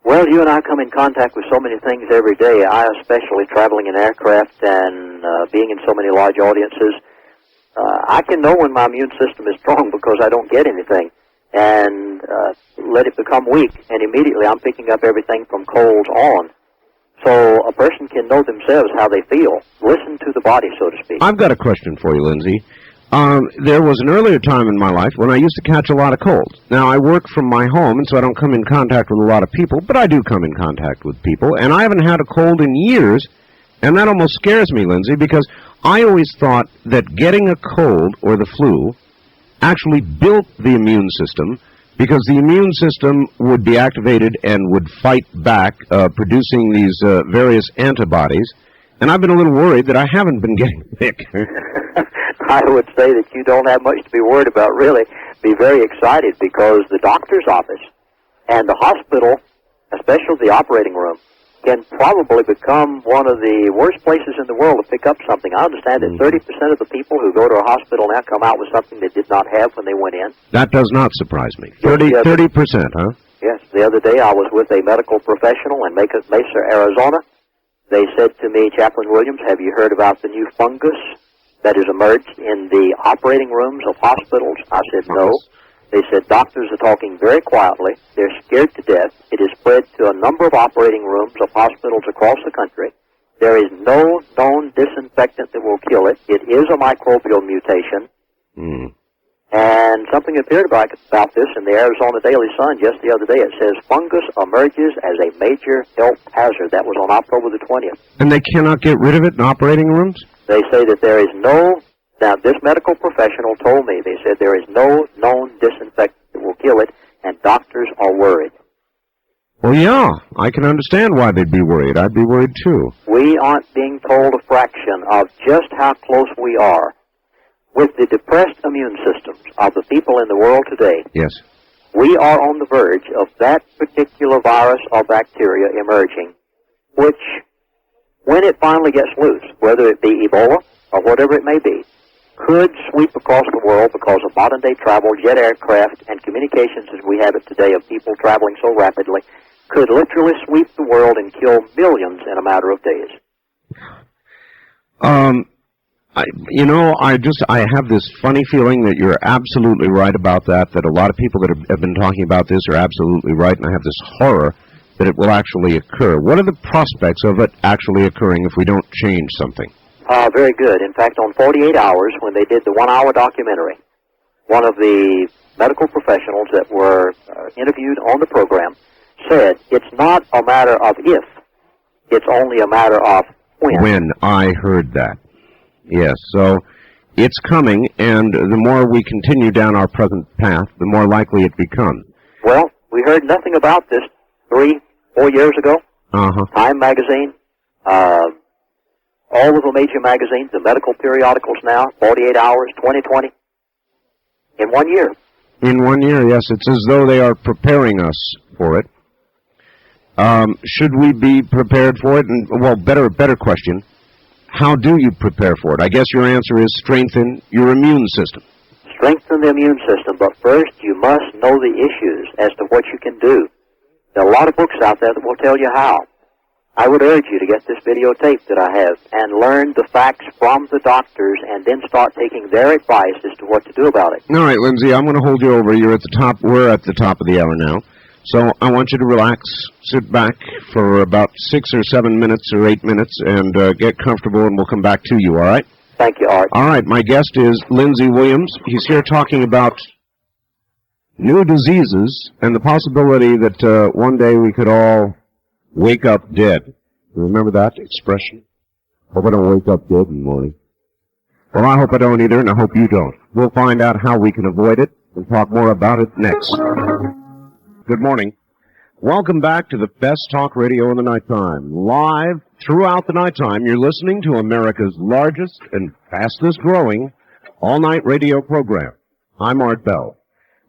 Well, you and I come in contact with so many things every day. I especially traveling in aircraft and being in so many large audiences. I can know when my immune system is strong because I don't get anything and let it become weak, and immediately I'm picking up everything from colds on. So a person can know themselves how they feel. Listen to the body, so to speak. I've got a question for you, Lindsay. There was an earlier time in my life when I used to catch a lot of colds. Now, I work from my home, and so I don't come in contact with a lot of people, but I do come in contact with people, and I haven't had a cold in years, and that almost scares me, Lindsay, because I always thought that getting a cold or the flu actually built the immune system, because the immune system would be activated and would fight back, producing these various antibodies, and I've been a little worried that I haven't been getting sick. I would say that you don't have much to be worried about, really. Be very excited, because the doctor's office and the hospital, especially the operating room, can probably become one of the worst places in the world to pick up something. I understand that 30% of the people who go to a hospital now come out with something they did not have when they went in. That does not surprise me. 30%, huh? Yes. The other day I was with a medical professional in Mesa, Arizona. They said to me, Chaplain Williams, have you heard about the new fungus that has emerged in the operating rooms of hospitals? I said, no. They said, doctors are talking very quietly. They're scared to death. It is spread to a number of operating rooms of hospitals across the country. There is no known disinfectant that will kill it. It is a microbial mutation. And something appeared about this in the Arizona Daily Sun just the other day. It says, fungus emerges as a major health hazard. That was on October the 20th. And they cannot get rid of it in operating rooms? They say that there is no... Now, this medical professional told me, they said there is no known disinfectant that will kill it, and doctors are worried. Well, yeah, I can understand why they'd be worried. I'd be worried, too. We aren't being told a fraction of just how close we are. With the depressed immune systems of the people in the world today, Yes. we are on the verge of that particular virus or bacteria emerging, which, when it finally gets loose, whether it be Ebola or whatever it may be, could sweep across the world because of modern-day travel, jet aircraft, and communications as we have it today of people traveling so rapidly, could literally sweep the world and kill millions in a matter of days. I have this funny feeling that you're absolutely right about that a lot of people that have been talking about this are absolutely right, and I have this horror that it will actually occur. What are the prospects of it actually occurring if we don't change something? Very good. In fact, on 48 Hours, when they did the one-hour documentary, one of the medical professionals that were interviewed on the program said, it's not a matter of if, it's only a matter of when. When. I heard that. Yes, so it's coming, and the more we continue down our present path, the more likely it becomes. Well, we heard nothing about this 3-4 years ago. Uh-huh. Time magazine, all of the major magazines, the medical periodicals now, 48 Hours, 2020, in 1 year. In 1 year, yes. It's as though they are preparing us for it. Should we be prepared for it? And, well, better question. How do you prepare for it? I guess your answer is strengthen your immune system. Strengthen the immune system, but first you must know the issues as to what you can do. There are a lot of books out there that will tell you how. I would urge you to get this videotape that I have and learn the facts from the doctors and then start taking their advice as to what to do about it. All right, Lindsay, I'm going to hold you over. We're at the top of the hour now. So I want you to relax, sit back for about 6 or 7 minutes or 8 minutes and get comfortable, and we'll come back to you, all right? Thank you, Art. All right, my guest is Lindsay Williams. He's here talking about new diseases and the possibility that one day we could all wake up dead. You remember that expression? Hope I don't wake up dead in the morning. Well, I hope I don't either, and I hope you don't. We'll find out how we can avoid it and talk more about it next. Good morning. Welcome back to the best talk radio in the nighttime. Live throughout the nighttime, you're listening to America's largest and fastest growing all-night radio program. I'm Art Bell.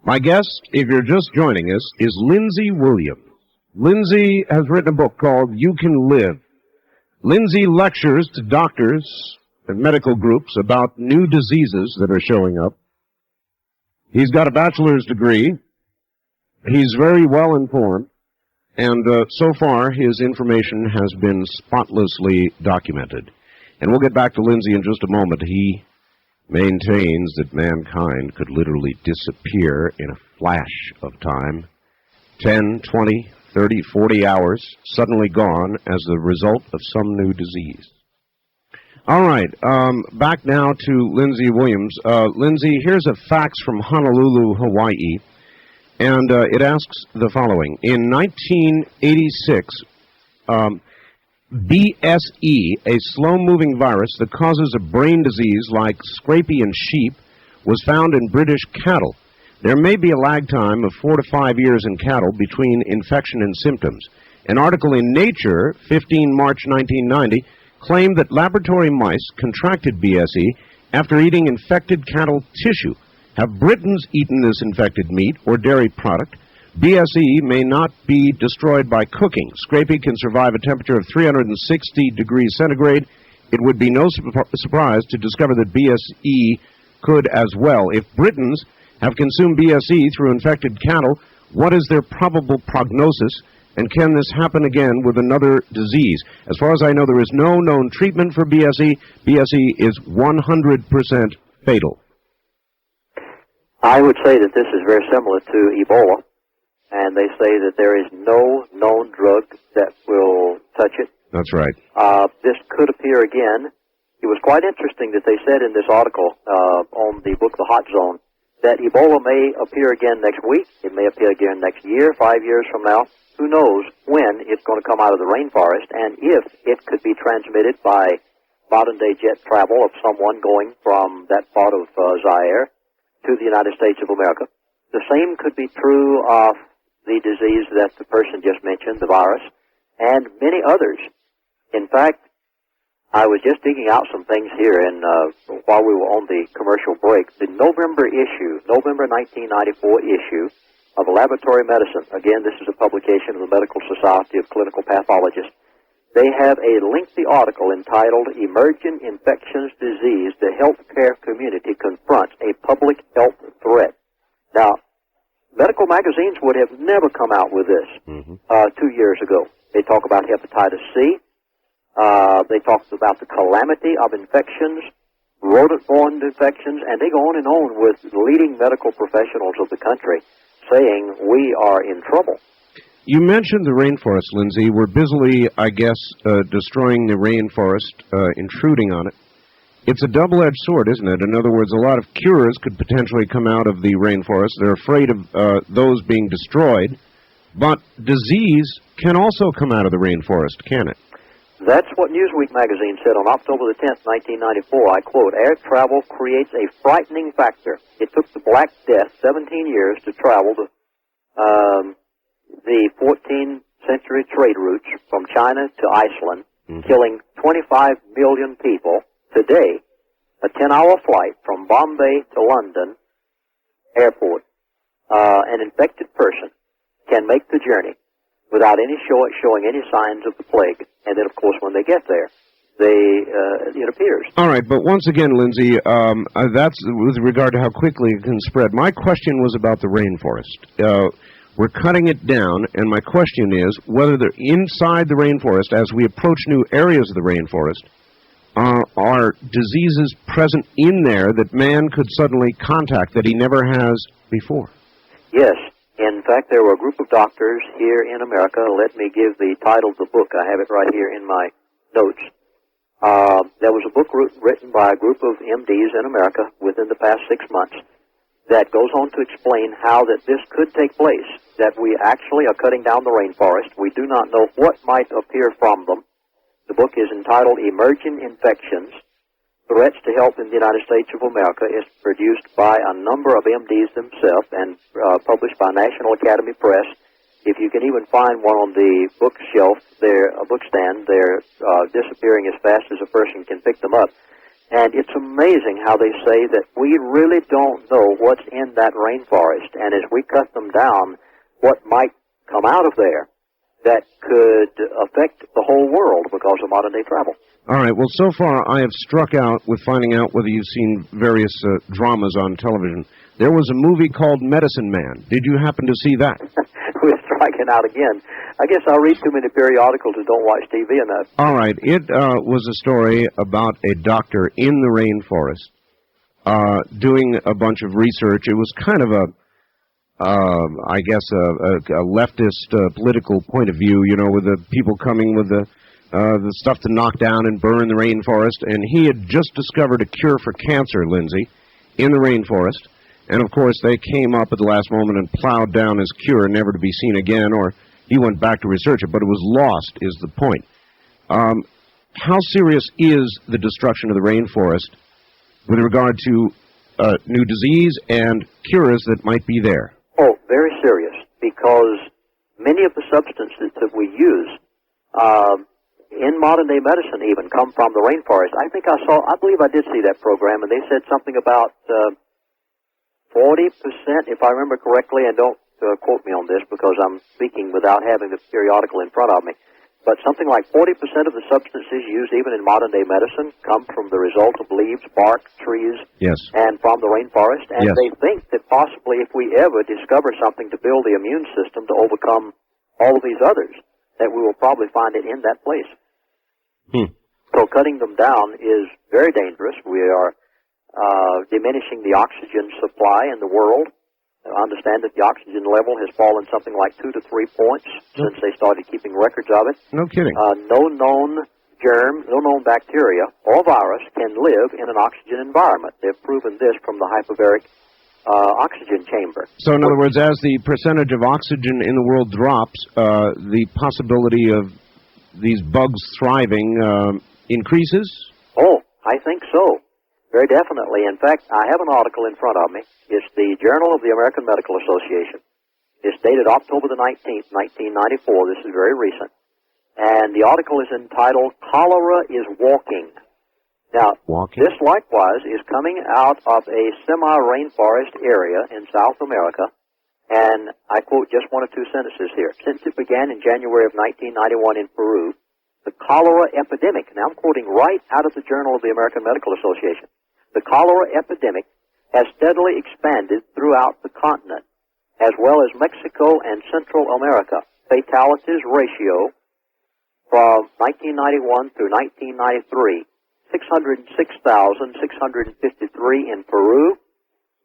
My guest, if you're just joining us, is Lindsay Williams. Lindsay has written a book called You Can Live. Lindsay lectures to doctors and medical groups about new diseases that are showing up. He's got a bachelor's degree. He's very well informed, and so far his information has been spotlessly documented. And we'll get back to Lindsay in just a moment. He maintains that mankind could literally disappear in a flash of time. 10, 20, 30, 40 hours suddenly gone as the result of some new disease. All right, back now to Lindsay Williams. Lindsay, here's a fax from Honolulu, Hawaii. And it asks the following. In 1986, BSE, a slow-moving virus that causes a brain disease like scrapie in sheep, was found in British cattle. There may be a lag time of 4 to 5 years in cattle between infection and symptoms. An article in Nature, 15 March 1990, claimed that laboratory mice contracted BSE after eating infected cattle tissue. Have Britons eaten this infected meat or dairy product? BSE may not be destroyed by cooking. Scrapie can survive a temperature of 360 degrees centigrade. It would be no surprise to discover that BSE could as well. If Britons have consumed BSE through infected cattle, what is their probable prognosis, and can this happen again with another disease? As far as I know, there is no known treatment for BSE. BSE is 100% fatal. I would say that this is very similar to Ebola, and they say that there is no known drug that will touch it. That's right. This could appear again. It was quite interesting that they said in this article on the book The Hot Zone that Ebola may appear again next week. It may appear again next year, 5 years from now. Who knows when it's going to come out of the rainforest, and if it could be transmitted by modern-day jet travel of someone going from that part of Zaire to the United States of America. The same could be true of the disease that the person just mentioned, the virus, and many others. In fact, I was just digging out some things here, and while we were on the commercial break, the November 1994 issue of Laboratory Medicine, again, this is a publication of the Medical Society of Clinical Pathologists, they have a lengthy article entitled Emerging Infectious Disease, the Healthcare Community Confronts a Public Health Threat. Now, medical magazines would have never come out with this 2 years ago. They talk about hepatitis C. They talk about the calamity of infections, rodent-borne infections, and they go on and on with leading medical professionals of the country saying we are in trouble. You mentioned the rainforest, Lindsay. We're busily, I guess, destroying the rainforest, intruding on it. It's a double-edged sword, isn't it? In other words, a lot of cures could potentially come out of the rainforest. They're afraid of those being destroyed. But disease can also come out of the rainforest, can it? That's what Newsweek magazine said on October the 10th, 1994. I quote, "Air travel creates a frightening factor. It took the Black Death 17 years to travel the 14th century trade routes from China to Iceland, killing 25 million people. Today, a 10-hour flight from Bombay to London airport, an infected person can make the journey without any showing any signs of the plague. And then, of course, when they get there, it appears." All right, but once again, Lindsay, that's with regard to how quickly it can spread. My question was about the rainforest. We're cutting it down, and my question is whether they're inside the rainforest, as we approach new areas of the rainforest, are diseases present in there that man could suddenly contact that he never has before? Yes. In fact, there were a group of doctors here in America. Let me give the title of the book. I have it right here in my notes. There was a book written by a group of MDs in America within the past 6 months that goes on to explain how that this could take place, that we actually are cutting down the rainforest. We do not know what might appear from them. The book is entitled Emerging Infections, Threats to Health in the United States of America. It's produced by a number of MDs themselves and published by National Academy Press. If you can even find one on the bookshelf, a bookstand, they're disappearing as fast as a person can pick them up. And it's amazing how they say that we really don't know what's in that rainforest. And as we cut them down, what might come out of there that could affect the whole world because of modern-day travel. All right. Well, so far I have struck out with finding out whether you've seen various dramas on television. There was a movie called Medicine Man. Did you happen to see that? We're striking out again. I guess I read too many periodicals and don't watch TV enough. All right. It was a story about a doctor in the rainforest doing a bunch of research. It was kind of I guess, a leftist political point of view, you know, with the people coming with the stuff to knock down and burn the rainforest. And he had just discovered a cure for cancer, Lindsay, in the rainforest. And, of course, they came up at the last moment and plowed down his cure, never to be seen again, or he went back to research it, but it was lost, is the point. How serious is the destruction of the rainforest with regard to new disease and cures that might be there? Oh, very serious, because many of the substances that we use in modern-day medicine even come from the rainforest. I believe I did see that program, and they said something about 40%, if I remember correctly, and don't quote me on this because I'm speaking without having the periodical in front of me, but something like 40% of the substances used even in modern-day medicine come from the result of leaves, bark, trees, yes, and from the rainforest. And yes, they think that possibly if we ever discover something to build the immune system to overcome all of these others, that we will probably find it in that place. So cutting them down is very dangerous. We are diminishing the oxygen supply in the world. I understand that the oxygen level has fallen something like 2 to 3 points since they started keeping records of it. No kidding. No known germ, no known bacteria or virus can live in an oxygen environment. They've proven this from the hyperbaric oxygen chamber. So in other words, as the percentage of oxygen in the world drops, the possibility of these bugs thriving increases? Oh, I think so. Very definitely. In fact, I have an article in front of me. It's the Journal of the American Medical Association. It's dated October the 19th, 1994. This is very recent. And the article is entitled, Cholera is Walking. Now, this likewise is coming out of a semi-rainforest area in South America. And I quote just one or two sentences here. Since it began in January of 1991 in Peru, the cholera epidemic, now I'm quoting right out of the Journal of the American Medical Association, the cholera epidemic has steadily expanded throughout the continent, as well as Mexico and Central America. Fatalities ratio from 1991 through 1993, 606,653 in Peru,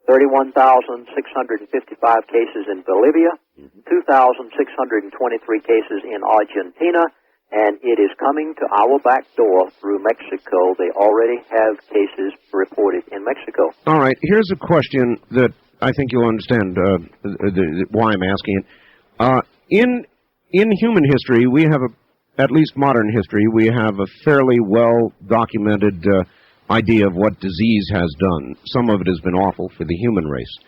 31,655 cases in Bolivia, 2,623 cases in Argentina, and it is coming to our back door through Mexico. They already have cases reported in Mexico. All right, here's a question that I think you'll understand why I'm asking it. In human history, we have at least modern history, we have a fairly well-documented idea of what disease has done. Some of it has been awful for the human race.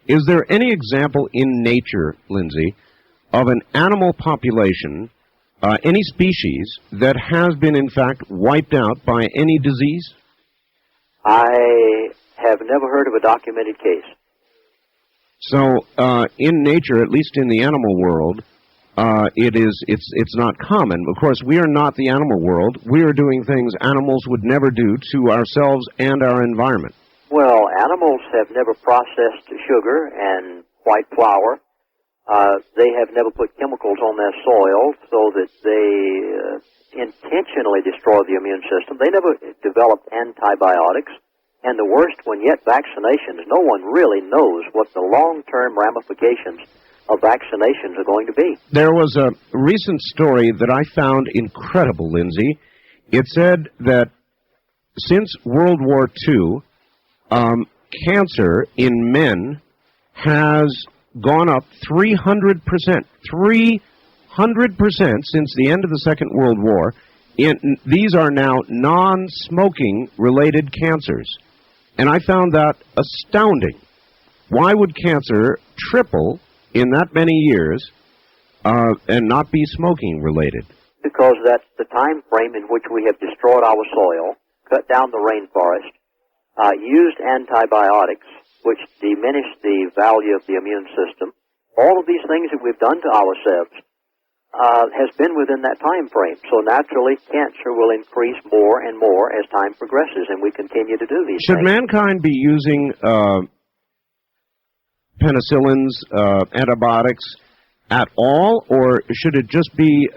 Is there any example in nature, Lindsay, of an animal population, any species, that has been, in fact, wiped out by any disease? I have never heard of a documented case. So, in nature, at least in the animal world, it's not common. Of course, we are not the animal world. We are doing things animals would never do to ourselves and our environment. Well, animals have never processed sugar and white flour. They have never put chemicals on their soil so that they intentionally destroy the immune system. They never developed antibiotics. And the worst one yet, vaccinations. No one really knows what the long-term ramifications of vaccinations are going to be. There was a recent story that I found incredible, Lindsay. It said that since World War II, cancer in men has gone up 300%. 300% since the end of the Second World War. These are now non-smoking related cancers. And I found that astounding. Why would cancer triple in that many years and not be smoking related? Because that's the time frame in which we have destroyed our soil, cut down the rainforest, used antibiotics, which diminish the value of the immune system. All of these things that we've done to ourselves has been within that time frame. So naturally, cancer will increase more and more as time progresses, and we continue to do these things. Should mankind be using penicillins, antibiotics at all, or should it just be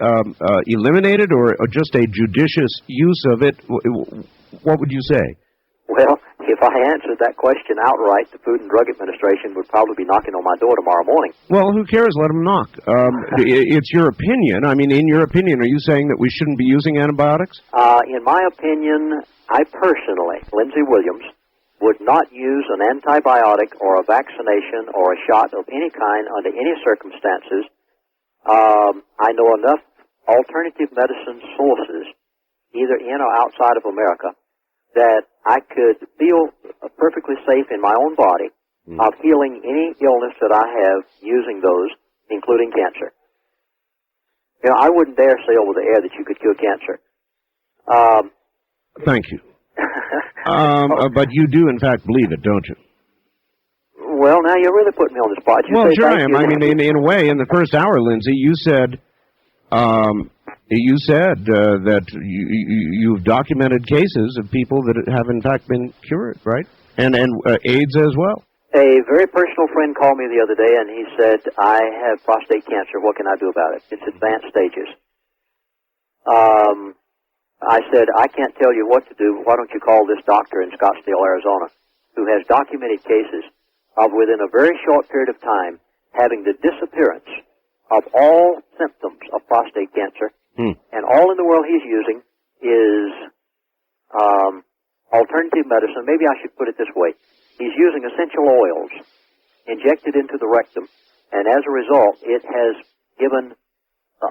eliminated, or just a judicious use of it? What would you say? Well, if I answered that question outright, the Food and Drug Administration would probably be knocking on my door tomorrow morning. Well, who cares? Let them knock. It's your opinion. I mean, in your opinion, are you saying that we shouldn't be using antibiotics? In my opinion, I personally, Lindsay Williams, would not use an antibiotic or a vaccination or a shot of any kind under any circumstances. I know enough alternative medicine sources, either in or outside of America, that I could feel perfectly safe in my own body of healing any illness that I have using those, including cancer. You know, I wouldn't dare say over the air that you could cure cancer. Thank you. But you do, in fact, believe it, don't you? Well, now you're really putting me on the spot. Well, sure I am. I mean, in a way, in the first hour, Lindsay, you said that you've documented cases of people that have, in fact, been cured, right? And AIDS as well. A very personal friend called me the other day, and he said, I have prostate cancer. What can I do about it? It's advanced stages. I said, I can't tell you what to do. Why don't you call this doctor in Scottsdale, Arizona, who has documented cases of, within a very short period of time, having the disappearance of all symptoms of prostate cancer. And all in the world he's using is alternative medicine. Maybe I should put it this way. He's using essential oils injected into the rectum, and as a result, it has given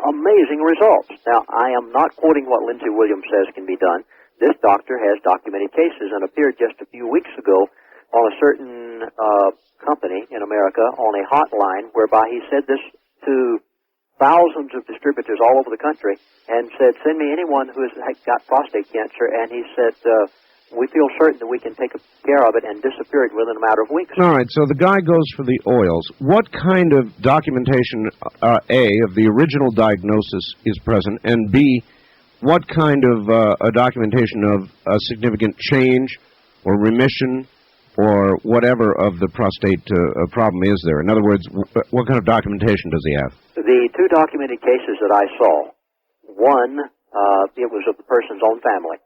amazing results. Now, I am not quoting what Lindsay Williams says can be done. This doctor has documented cases and appeared just a few weeks ago on a certain company in America on a hotline whereby he said this to thousands of distributors all over the country and said, send me anyone who has got prostate cancer, and he said, we feel certain that we can take care of it and disappear it within a matter of weeks. All right, so the guy goes for the oils. What kind of documentation, A, of the original diagnosis is present, and B, what kind of a documentation of a significant change or remission or whatever of the prostate problem is there? In other words, what kind of documentation does he have? The two documented cases that I saw, one, it was of the person's own family.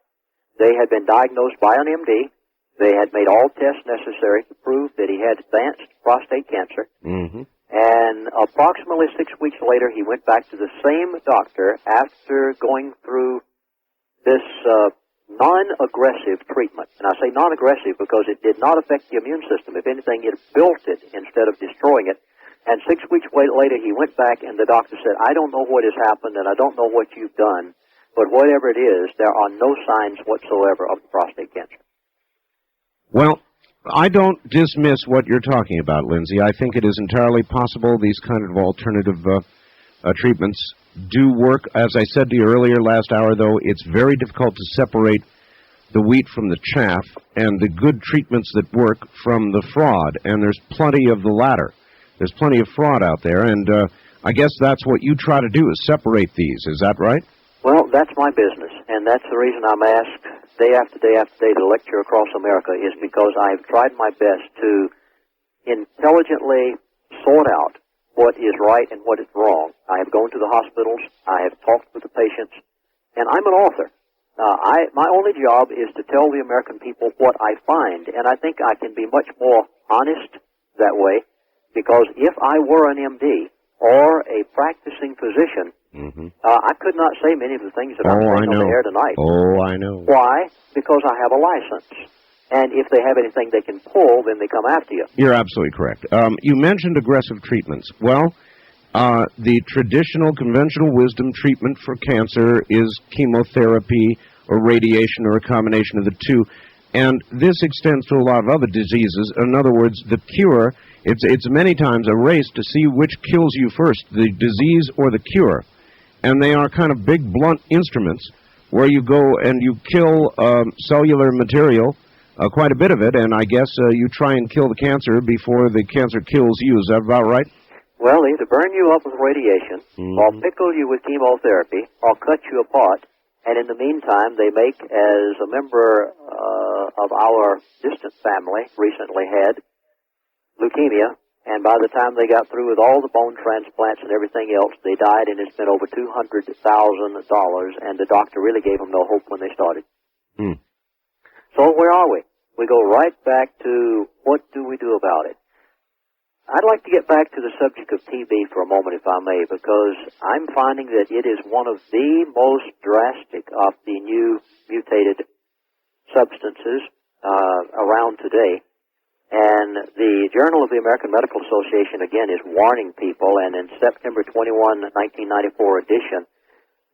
They had been diagnosed by an MD. They had made all tests necessary to prove that he had advanced prostate cancer. Mm-hmm. And approximately 6 weeks later, he went back to the same doctor after going through this non-aggressive treatment. And I say non-aggressive because it did not affect the immune system. If anything, it built it instead of destroying it. And 6 weeks later, he went back, and the doctor said, I don't know what has happened, and I don't know what you've done, but whatever it is, there are no signs whatsoever of prostate cancer. Well, I don't dismiss what you're talking about, Lindsay. I think it is entirely possible these kind of alternative treatments do work. As I said to you earlier last hour, though, it's very difficult to separate the wheat from the chaff and the good treatments that work from the fraud, and there's plenty of the latter. There's plenty of fraud out there, and I guess that's what you try to do, is separate these. Is that right? Well, that's my business, and that's the reason I'm asked day after day after day to lecture across America, is because I've tried my best to intelligently sort out what is right and what is wrong. I have gone to the hospitals, I have talked with the patients, and I'm an author. My only job is to tell the American people what I find, and I think I can be much more honest that way, because if I were an MD or a practicing physician, I could not say many of the things that I'm saying on the air tonight. Oh, I know. Why? Because I have a license. And if they have anything they can pull, then they come after you. You're absolutely correct. You mentioned aggressive treatments. Well, the traditional conventional wisdom treatment for cancer is chemotherapy or radiation or a combination of the two. And this extends to a lot of other diseases. In other words, the cure, it's many times a race to see which kills you first, the disease or the cure. And they are kind of big, blunt instruments where you go and you kill cellular material, quite a bit of it, and I guess you try and kill the cancer before the cancer kills you. Is that about right? Well, either burn you up with radiation, or pickle you with chemotherapy, or cut you apart. And in the meantime, they make, as a member of our distant family recently had, leukemia, and by the time they got through with all the bone transplants and everything else, they died, and it's been over $200,000, and the doctor really gave them no hope when they started. So where are we? We go right back to what do we do about it? I'd like to get back to the subject of TB for a moment, if I may, because I'm finding that it is one of the most drastic of the new mutated substances around today. And the Journal of the American Medical Association, again, is warning people, and in September 21, 1994 edition,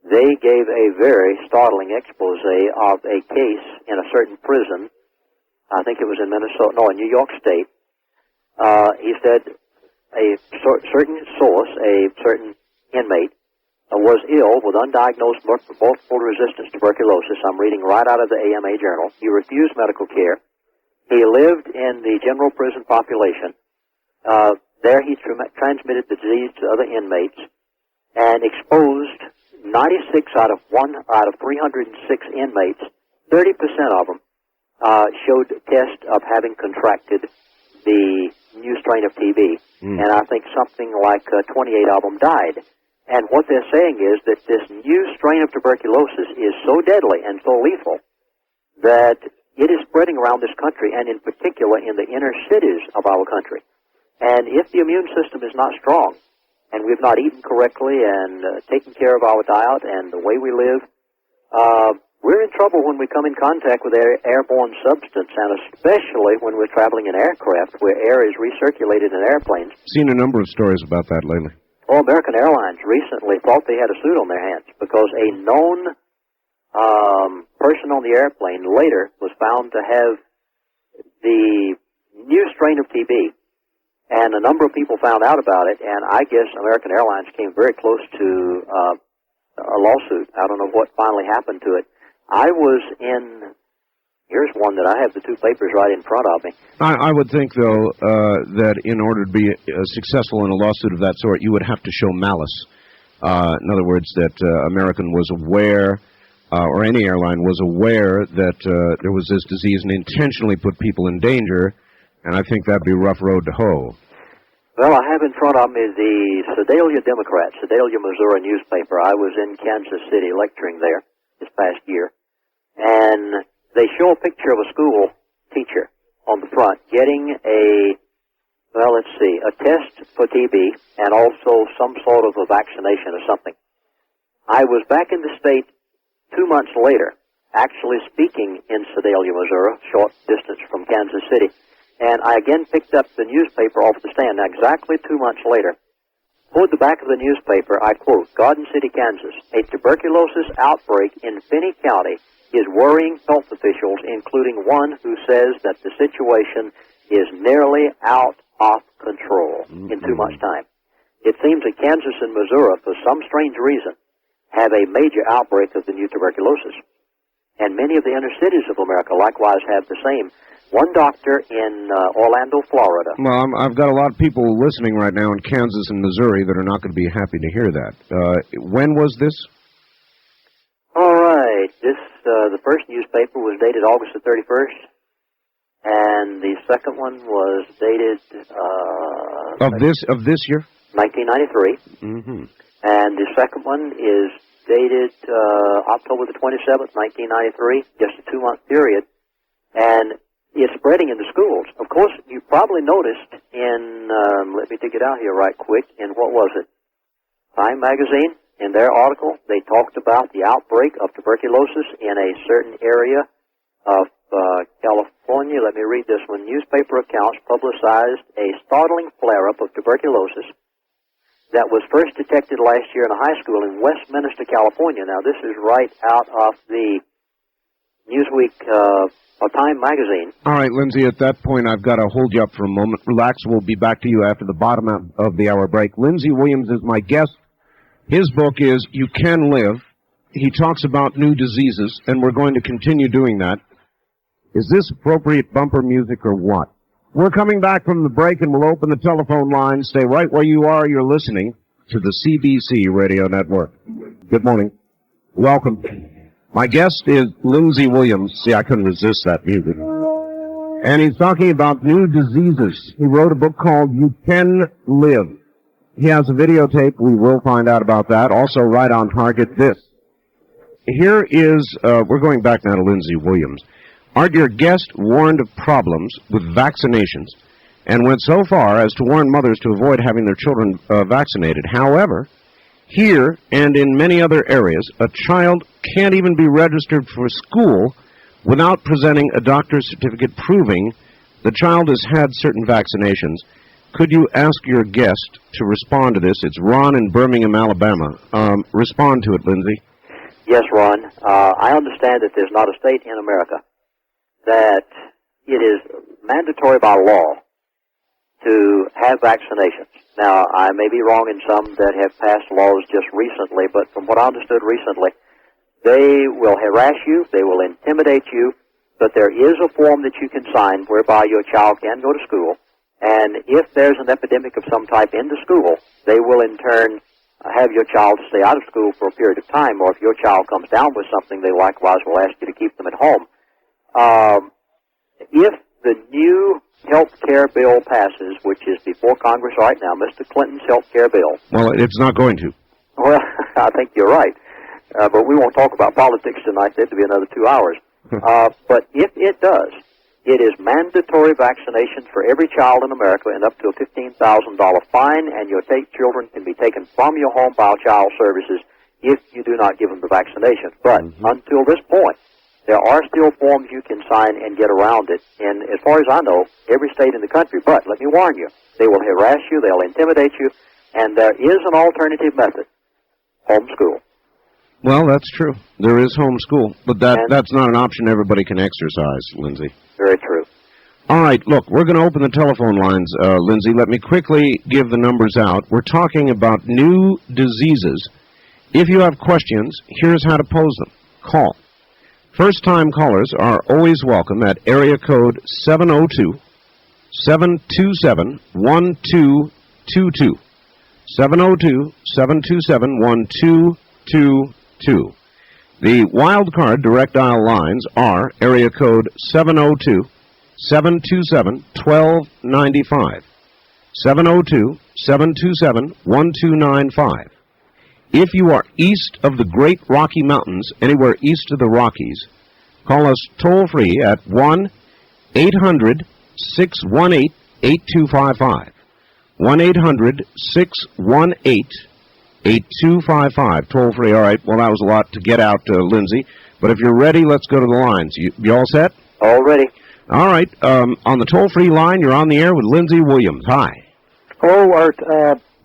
they gave a very startling expose of a case in a certain prison. I think it was in Minnesota, no, in New York State. He said a certain source, a certain inmate, was ill with undiagnosed multiple resistance tuberculosis. I'm reading right out of the AMA Journal. He refused medical care. He lived in the general prison population. There he transmitted the disease to other inmates and exposed 96 out of 306 inmates. 30% of them showed tests of having contracted the new strain of TB, and I think something like 28 of them died. And what they're saying is that this new strain of tuberculosis is so deadly and so lethal that it is spreading around this country, and in particular in the inner cities of our country. And if the immune system is not strong, and we've not eaten correctly and taken care of our diet and the way we live, we're in trouble when we come in contact with airborne substance, and especially when we're traveling in aircraft where air is recirculated in airplanes. Seen a number of stories about that lately. Oh, American Airlines recently thought they had a suit on their hands because a known person on the airplane later was found to have the new strain of TB. And a number of people found out about it, and I guess American Airlines came very close to a lawsuit. I don't know what finally happened to it. I was in, here's one that I have the two papers right in front of me. I would think, though, that in order to be successful in a lawsuit of that sort, you would have to show malice. In other words, that American was aware, or any airline was aware that there was this disease and intentionally put people in danger, and I think that'd be a rough road to hoe. Well, I have in front of me the Sedalia Democrat, Sedalia, Missouri newspaper. I was in Kansas City lecturing there this past year, and they show a picture of a school teacher on the front getting a test for TB and also some sort of a vaccination or something. I was back in the state 2 months later, actually speaking in Sedalia, Missouri, short distance from Kansas City, and I again picked up the newspaper off the stand. Now, exactly 2 months later, toward the back of the newspaper, I quote, Garden City, Kansas, a tuberculosis outbreak in Finney County is worrying health officials, including one who says that the situation is nearly out of control in 2 months' time. It seems that Kansas and Missouri, for some strange reason, have a major outbreak of the new tuberculosis. And many of the inner cities of America likewise have the same. One doctor in Orlando, Florida. Well, I've got a lot of people listening right now in Kansas and Missouri that are not going to be happy to hear that. When was this? All right. The first newspaper was dated August the 31st, and the second one was dated... Of this year? 1993. Mm-hmm. And the second one is dated October the 27th, 1993, just a 2-month period. And it's spreading in the schools. Of course, you probably noticed in, let me dig it out here right quick, in what was it? Time magazine, in their article, they talked about the outbreak of tuberculosis in a certain area of California. Let me read this one. Newspaper accounts publicized a startling flare-up of tuberculosis that was first detected last year in a high school in Westminster, California. Now, this is right out of the Newsweek Time magazine. All right, Lindsay, at that point, I've got to hold you up for a moment. Relax. We'll be back to you after the bottom of the hour break. Lindsay Williams is my guest. His book is You Can Live. He talks about new diseases, and we're going to continue doing that. Is this appropriate bumper music or what? We're coming back from the break, and we'll open the telephone line. Stay right where you are. You're listening to the CBC Radio Network. Good morning. Welcome. My guest is Lindsay Williams. See, I couldn't resist that music. And he's talking about new diseases. He wrote a book called You Can Live. He has a videotape. We will find out about that. Also, right on target, this. Here is, we're going back now to Lindsay Williams. Our dear guest warned of problems with vaccinations and went so far as to warn mothers to avoid having their children vaccinated. However, here and in many other areas, a child can't even be registered for school without presenting a doctor's certificate proving the child has had certain vaccinations. Could you ask your guest to respond to this? It's Ron in Birmingham, Alabama. Respond to it, Lindsay. Yes, Ron. I understand that there's not a state in America that it is mandatory by law to have vaccinations. Now, I may be wrong in some that have passed laws just recently, but from what I understood recently, they will harass you, they will intimidate you, but there is a form that you can sign whereby your child can go to school, and if there's an epidemic of some type in the school, they will in turn have your child stay out of school for a period of time, or if your child comes down with something, they likewise will ask you to keep them at home. If the new health care bill passes, which is before Congress right now, Mr. Clinton's health care bill. Well, it's not going to. Well, I think you're right. But we won't talk about politics tonight. That'd be another 2 hours. But if it does, it is mandatory vaccination for every child in America and up to a $15,000 fine, and your children can be taken from your home by Child Services if you do not give them the vaccination. But until this point, there are still forms you can sign and get around it. And as far as I know, every state in the country. But let me warn you, they will harass you, they'll intimidate you, and there is an alternative method, homeschool. Well, that's true. There is homeschool, but that's not an option everybody can exercise, Lindsay. Very true. All right, look, we're going to open the telephone lines, Lindsay. Let me quickly give the numbers out. We're talking about new diseases. If you have questions, here's how to pose them. Call. First-time callers are always welcome at area code 702-727-1222. 702-727-1222. The wild card direct dial lines are area code 702-727-1295. 702-727-1295. If you are east of the Great Rocky Mountains, anywhere east of the Rockies, call us toll-free at 1-800-618-8255. 1-800-618-8255. Toll-free. All right. Well, that was a lot to get out, Lindsay. But if you're ready, let's go to the lines. You all set? All ready. All right. On the toll-free line, you're on the air with Lindsay Williams. Hi. Hello, Art.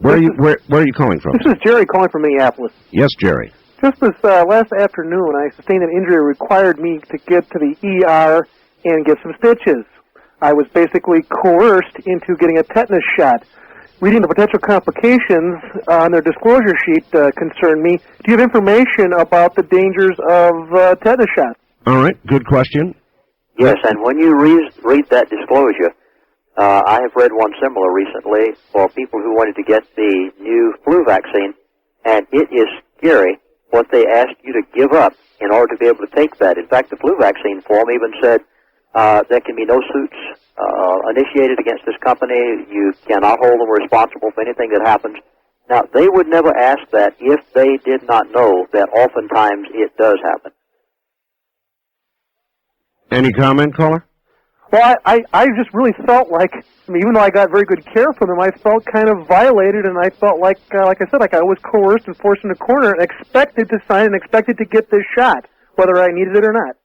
Where are you calling from? This is Jerry calling from Minneapolis. Yes, Jerry. Just this last afternoon, I sustained an injury that required me to get to the ER and get some stitches. I was basically coerced into getting a tetanus shot. Reading the potential complications on their disclosure sheet concerned me. Do you have information about the dangers of tetanus shots? All right. Good question. Yes, and when you read that disclosure, I have read one similar recently for people who wanted to get the new flu vaccine, and it is scary what they ask you to give up in order to be able to take that. In fact, the flu vaccine form even said there can be no suits initiated against this company. You cannot hold them responsible for anything that happens. Now, they would never ask that if they did not know that oftentimes it does happen. Any comment, caller? Well, I just really felt like, even though I got very good care from them, I felt kind of violated, and I felt like I said, like I was coerced and forced in a corner and expected to sign and expected to get this shot, whether I needed it or not.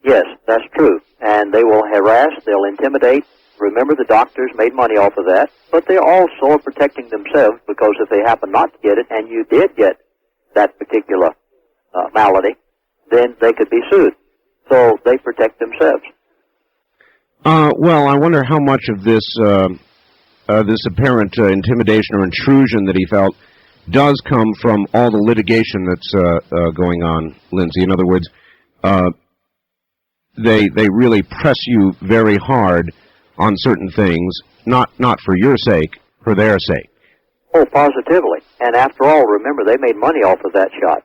Yes, that's true. And they will harass, they'll intimidate. Remember, the doctors made money off of that, but they also are protecting themselves, because if they happen not to get it, and you did get that particular malady, then they could be sued. So they protect themselves. Well, I wonder how much of this this apparent intimidation or intrusion that he felt does come from all the litigation that's going on, Lindsay. In other words, they really press you very hard on certain things, not for your sake, for their sake. Oh, positively. And after all, remember, they made money off of that shot.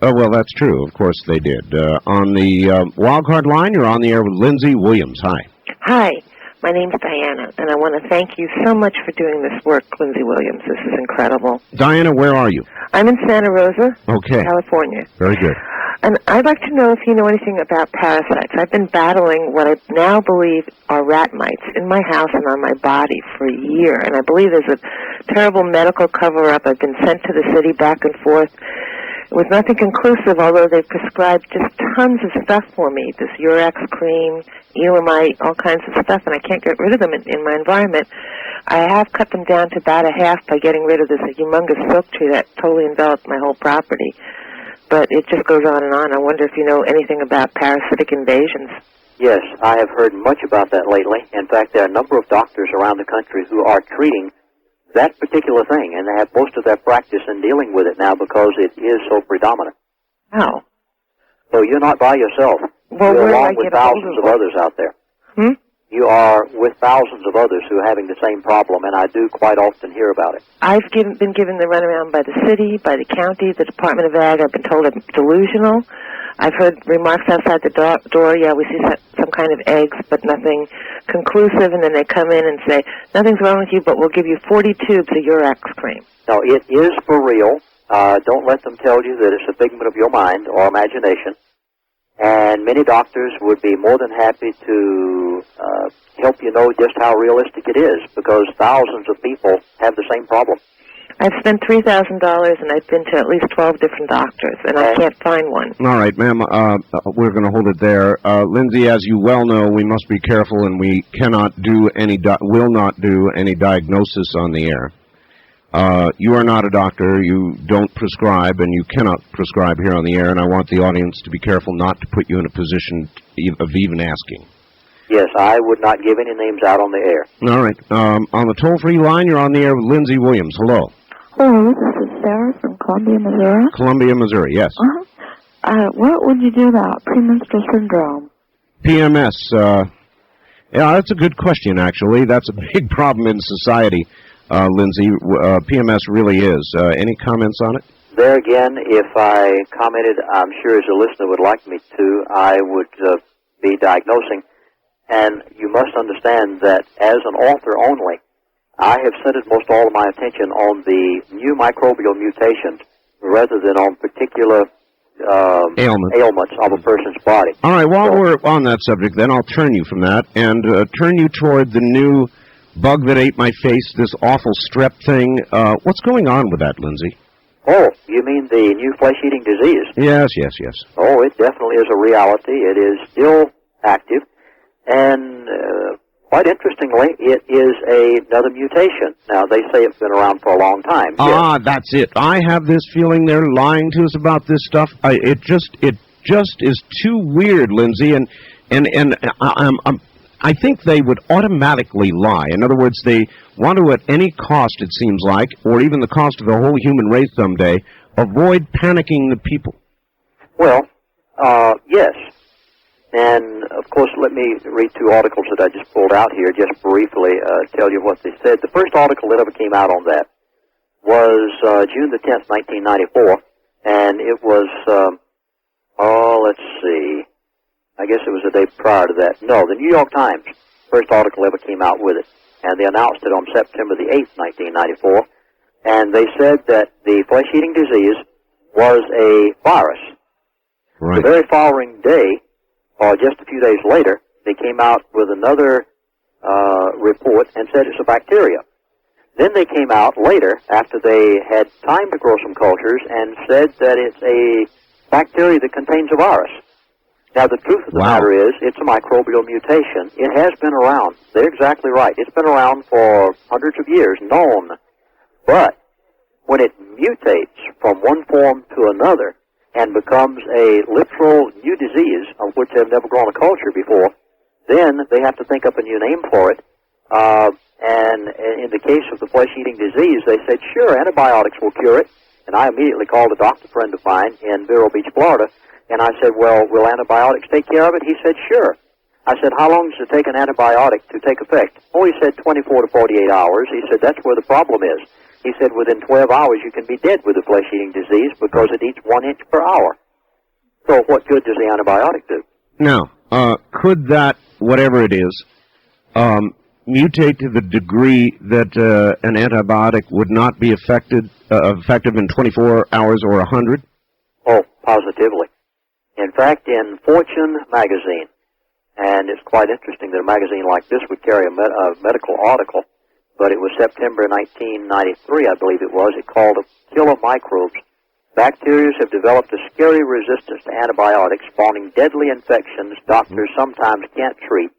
Oh, well, that's true. Of course they did. On the wildcard line, you're on the air with Lindsay Williams. Hi. Hi. My name's Diana, and I want to thank you so much for doing this work, Lindsay Williams. This is incredible. Diana, where are you? I'm in Santa Rosa, Okay. California. Very good. And I'd like to know if you know anything about parasites. I've been battling what I now believe are rat mites in my house and on my body for a year, and I believe there's a terrible medical cover-up. I've been sent to the city back and forth with nothing conclusive, although they've prescribed just tons of stuff for me, this Urex cream, Elamite, all kinds of stuff, and I can't get rid of them in my environment. I have cut them down to about a half by getting rid of this humongous silk tree that totally enveloped my whole property. But it just goes on and on. I wonder if you know anything about parasitic invasions. Yes, I have heard much about that lately. In fact, there are a number of doctors around the country who are treating that particular thing, and they have most of their practice in dealing with it now because it is so predominant. How? So you're not by yourself. Well, you're where do I along with get a hold thousands of of others out there. You are with thousands of others who are having the same problem, and I do quite often hear about it. I've been given the runaround by the city, by the county, the Department of Ag. I've been told I'm delusional. I've heard remarks outside the door, yeah, we see some kind of eggs, but nothing conclusive, and then they come in and say, nothing's wrong with you, but we'll give you 40 tubes of Urex cream. No, it is for real. Don't let them tell you that it's a figment of your mind or imagination. And many doctors would be more than happy to help you know just how realistic it is, because thousands of people have the same problem. I've spent $3,000, and I've been to at least 12 different doctors, and I can't find one. All right, ma'am, we're going to hold it there. Lindsay, as you well know, we must be careful, and we cannot do will not do any diagnosis on the air. You are not a doctor. You don't prescribe, and you cannot prescribe here on the air, and I want the audience to be careful not to put you in a position of even asking. Yes, I would not give any names out on the air. All right. On the toll-free line, you're on the air with Lindsay Williams. Hello. Hello, this is Sarah from Columbia, Missouri. Columbia, Missouri, yes. What would you do about premenstrual syndrome? PMS. Yeah, that's a good question, actually. That's a big problem in society, Lindsay. PMS really is. Any comments on it? There again, if I commented, I'm sure as a listener would like me to, I would be diagnosing. And you must understand that as an author only, I have centered most all of my attention on the new microbial mutations rather than on particular ailments of a person's body. All right, while we're on that subject, then I'll turn you from that and turn you toward the new bug that ate my face, this awful strep thing. What's going on with that, Lindsay? Oh, you mean the new flesh-eating disease? Yes. Oh, it definitely is a reality. It is still active. And quite interestingly, it is another mutation. Now, they say it's been around for a long time. Ah, yes. That's it. I have this feeling they're lying to us about this stuff. It just is too weird, Lindsay, and I think they would automatically lie. In other words, they want to, at any cost, it seems like, or even the cost of the whole human race someday, avoid panicking the people. Well, yes. And, of course, let me read two articles that I just pulled out here, just briefly tell you what they said. The first article that ever came out on that was June the 10th, 1994, and it was, let's see, I guess it was the day prior to that. No, the New York Times, first article ever came out with it, and they announced it on September the 8th, 1994, and they said that the flesh-eating disease was a virus. Right. The very following day, or just a few days later, they came out with another report and said it's a bacteria. Then they came out later, after they had time to grow some cultures, and said that it's a bacteria that contains a virus. Now, the truth of the matter is, it's a microbial mutation. It has been around. They're exactly right. It's been around for hundreds of years, known. But when it mutates from one form to another and becomes a literal new disease of which they've never grown a culture before, then they have to think up a new name for it. And in the case of the flesh-eating disease, they said, sure, antibiotics will cure it. And I immediately called a doctor friend of mine in Vero Beach, Florida, and I said, well, will antibiotics take care of it? He said, sure. I said, how long does it take an antibiotic to take effect? Oh, he said 24 to 48 hours. He said, that's where the problem is. He said, within 12 hours, you can be dead with the flesh-eating disease because it eats 1 inch per hour. So what good does the antibiotic do? Now, could that, whatever it is, mutate to the degree that an antibiotic would not be effective in 24 hours or 100? Oh, positively. In fact, in Fortune magazine, and it's quite interesting that a magazine like this would carry a medical article, but it was September 1993, I believe it was. It called Killer Microbes. Bacteria have developed a scary resistance to antibiotics, spawning deadly infections doctors sometimes can't treat.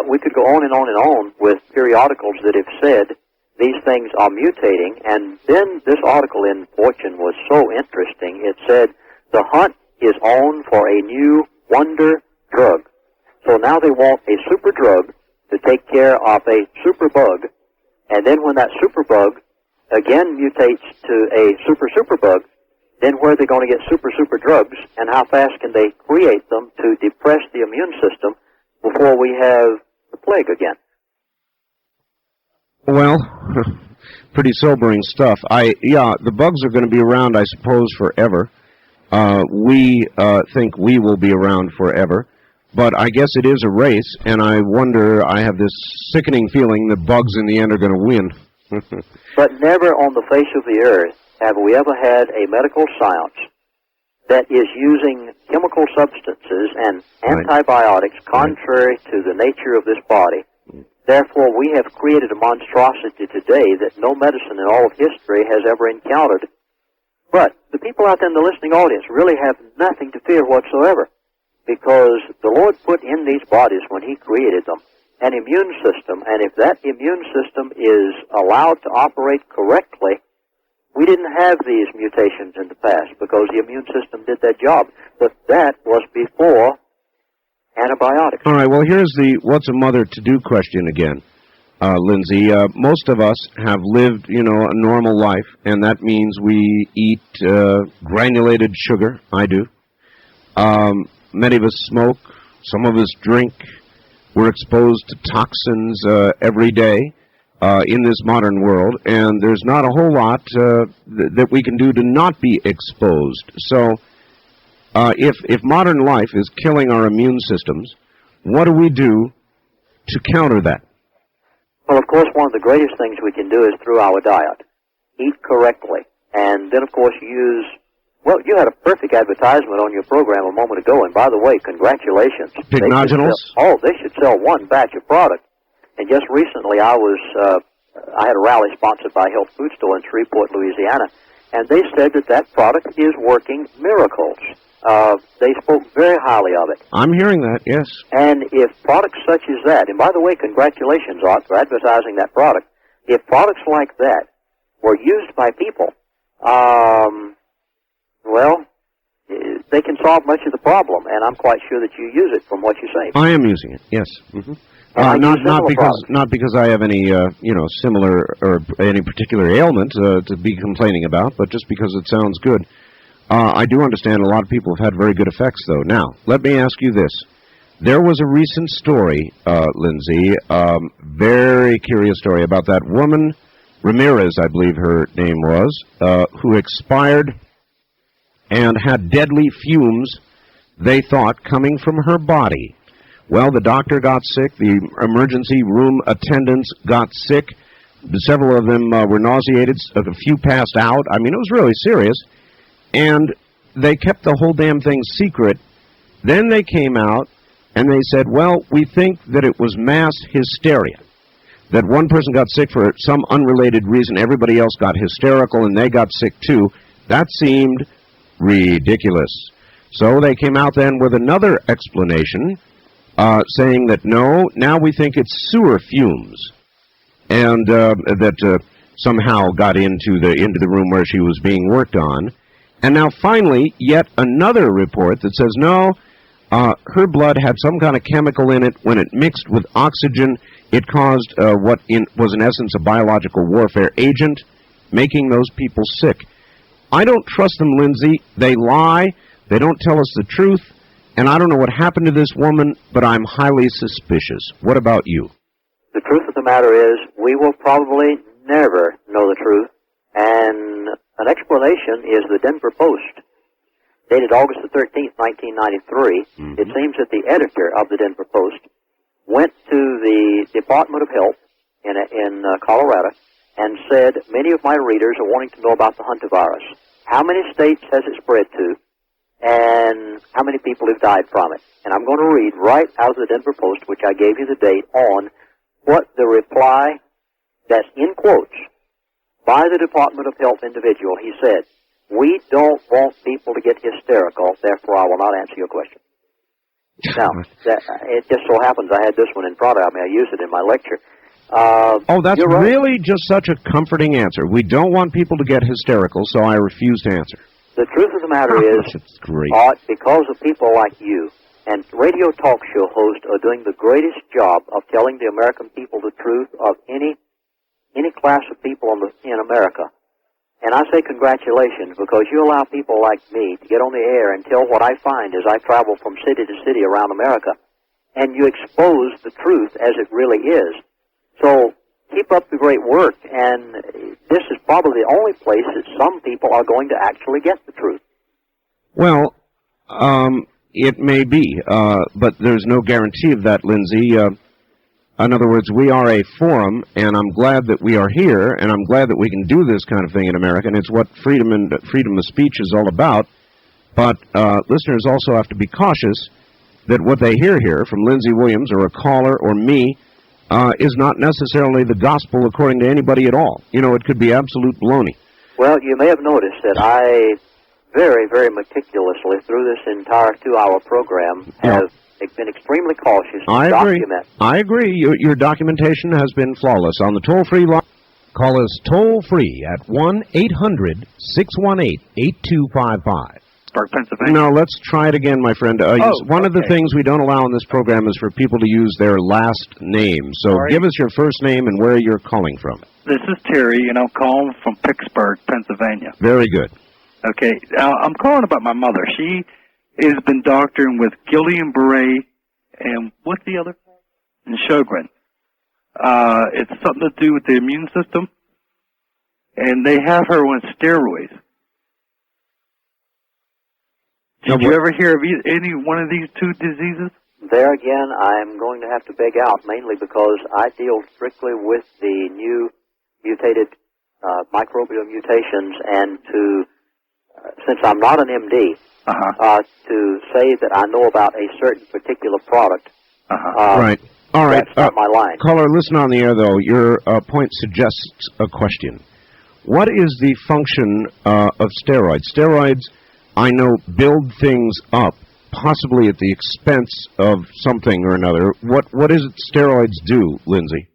We could go on and on and on with periodicals that have said these things are mutating, and then this article in Fortune was so interesting. It said the hunt is on for a new wonder drug. So now they want a super drug to take care of a super bug, and then when that super bug again mutates to a super bug, then where are they going to get super drugs, and how fast can they create them to depress the immune system before we have the plague again? Well, pretty sobering stuff. The bugs are going to be around, I suppose, forever. We think we will be around forever. But I guess it is a race, and I have this sickening feeling that bugs in the end are going to win. But never on the face of the earth have we ever had a medical science that is using chemical substances and antibiotics contrary to the nature of this body. Therefore, we have created a monstrosity today that no medicine in all of history has ever encountered. But the people out there in the listening audience really have nothing to fear whatsoever, because the Lord put in these bodies when He created them an immune system, and if that immune system is allowed to operate correctly, we didn't have these mutations in the past because the immune system did that job. But that was before antibiotics. All right, well, here's the what's a mother to do question again, Lindsay. Most of us have lived, a normal life, and that means we eat granulated sugar. I do. Many of us smoke. Some of us drink. We're exposed to toxins every day in this modern world, and there's not a whole lot that we can do to not be exposed. So if modern life is killing our immune systems, what do we do to counter that? Well, of course, one of the greatest things we can do is through our diet. Eat correctly. And then, of course, well, you had a perfect advertisement on your program a moment ago, and by the way, congratulations. Pygnogenals? They should sell one batch of product. And just recently I had a rally sponsored by Health Food Store in Shreveport, Louisiana, and they said that product is working miracles. They spoke very highly of it. I'm hearing that, yes. And if products such as that, and by the way, congratulations, Art, for advertising that product. If products like that were used by people, well, they can solve much of the problem, and I'm quite sure that you use it from what you say. I am using it, yes. Mm-hmm. Not because I have any similar or any particular ailment to be complaining about, but just because it sounds good. I do understand a lot of people have had very good effects, though. Now, let me ask you this: there was a recent story, Lindsay, very curious story about that woman, Ramirez, I believe her name was, who expired and had deadly fumes, they thought, coming from her body. Well, the doctor got sick, the emergency room attendants got sick, several of them were nauseated, a few passed out. I mean, it was really serious, and they kept the whole damn thing secret. Then they came out, and they said, well, we think that it was mass hysteria, that one person got sick for some unrelated reason, everybody else got hysterical, and they got sick too. That seemed ridiculous. So they came out then with another explanation, saying that no, now we think it's sewer fumes, and that somehow got into the room where she was being worked on. And now finally, yet another report that says no, her blood had some kind of chemical in it. When it mixed with oxygen, it caused what was in essence a biological warfare agent, making those people sick. I don't trust them, Lindsay. They lie. They don't tell us the truth. And I don't know what happened to this woman, but I'm highly suspicious. What about you? The truth of the matter is, we will probably never know the truth. And an explanation is the Denver Post, dated August the 13th, 1993. Mm-hmm. It seems that the editor of the Denver Post went to the Department of Health in Colorado and said, many of my readers are wanting to know about the hantavirus. How many states has it spread to, and how many people have died from it? And I'm going to read right out of the Denver Post, which I gave you the date on, what the reply that's in quotes by the Department of Health individual. He said, we don't want people to get hysterical, therefore I will not answer your question. Now, it just so happens I had this one in front of me. I used it in my lecture. That's right. Really just such a comforting answer. We don't want people to get hysterical, so I refuse to answer. The truth of the matter is, great. Because of people like you, and radio talk show hosts are doing the greatest job of telling the American people the truth of any class of people in America. And I say congratulations, because you allow people like me to get on the air and tell what I find as I travel from city to city around America. And you expose the truth as it really is. So keep up the great work, and this is probably the only place that some people are going to actually get the truth. Well, it may be, but there's no guarantee of that, Lindsay. In other words, we are a forum, and I'm glad that we are here, and I'm glad that we can do this kind of thing in America, and it's what freedom of speech is all about. But listeners also have to be cautious that what they hear here from Lindsay Williams or a caller or me is not necessarily the gospel according to anybody at all. It could be absolute baloney. Well, you may have noticed that I very, very meticulously through this entire 2-hour program have been extremely cautious to document. I agree. Your documentation has been flawless. On the toll-free line, call us toll-free at 1-800-618-8255. Pittsburgh, Pennsylvania. No, let's try it again, my friend. One of the things we don't allow in this program is for people to use their last name. So give us your first name and where you're calling from. This is Terry, and I'm calling from Pittsburgh, Pennsylvania. Very good. Okay, I'm calling about my mother. She has been doctoring with Guillain-Barré and what's the other? And Sjogren. It's something to do with the immune system, and they have her on steroids. Did you ever hear of any one of these two diseases? There again, I'm going to have to beg out, mainly because I deal strictly with the new mutated microbial mutations, and since I'm not an MD, to say that I know about a certain particular product, right. All right. That's not my line. Caller, listen on the air, though. Your point suggests a question. What is the function of steroids? Steroids, I know, build things up, possibly at the expense of something or another. What is it steroids do, Lindsay?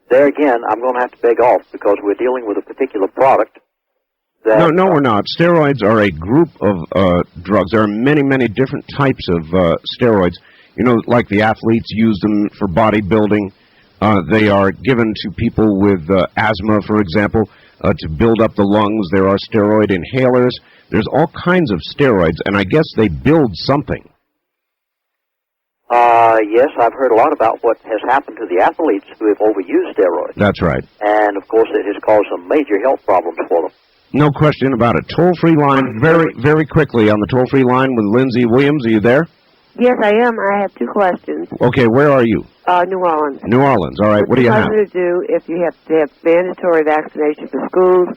There again, I'm going to have to beg off because we're dealing with a particular product. No, we're not. Steroids are a group of drugs. There are many, many different types of steroids. You know, like the athletes use them for bodybuilding. They are given to people with asthma, for example, to build up the lungs. There are steroid inhalers. There's all kinds of steroids, and I guess they build something. Yes, I've heard a lot about what has happened to the athletes who have overused steroids. That's right. And, of course, it has caused some major health problems for them. No question about it. Toll-free line, very, very quickly on the toll-free line with Lindsay Williams. Are you there? Yes, I am. I have two questions. Okay, where are you? New Orleans. New Orleans. All right, what do you have? What to do if you have to have mandatory vaccination for schools,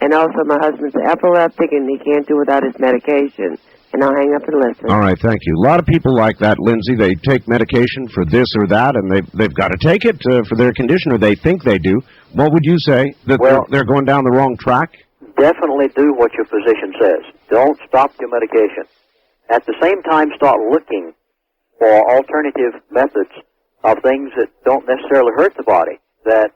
and also my husband's epileptic and he can't do without his medication. And I'll hang up and listen. All right, thank you. A lot of people like that, Lindsay. They take medication for this or that, and they've got to take it for their condition, or they think they do. What would you say? That they're going down the wrong track? Definitely do what your physician says. Don't stop your medication. At the same time, start looking for alternative methods of things that don't necessarily hurt the body, that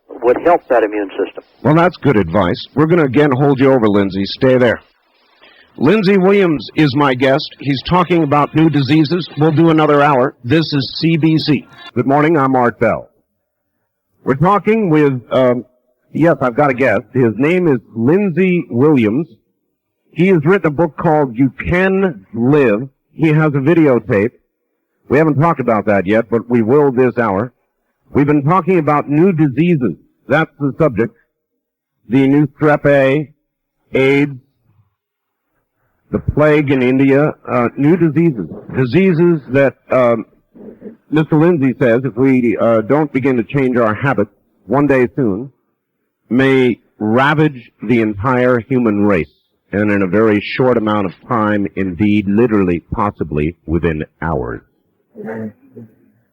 would help that immune system. Well, that's good advice. We're going to again hold you over, Lindsay. Stay there. Lindsay Williams is my guest. He's talking about new diseases. We'll do another hour. This is CBC. Good morning. I'm Art Bell. We're talking with, yes, I've got a guest. His name is Lindsay Williams. He has written a book called You Can Live. He has a videotape. We haven't talked about that yet, but we will this hour. We've been talking about new diseases. That's the subject. The new strep A, AIDS, the plague in India, new diseases. Diseases that Mr. Lindsay says, if we don't begin to change our habits one day soon, may ravage the entire human race. And in a very short amount of time, indeed, literally, possibly within hours.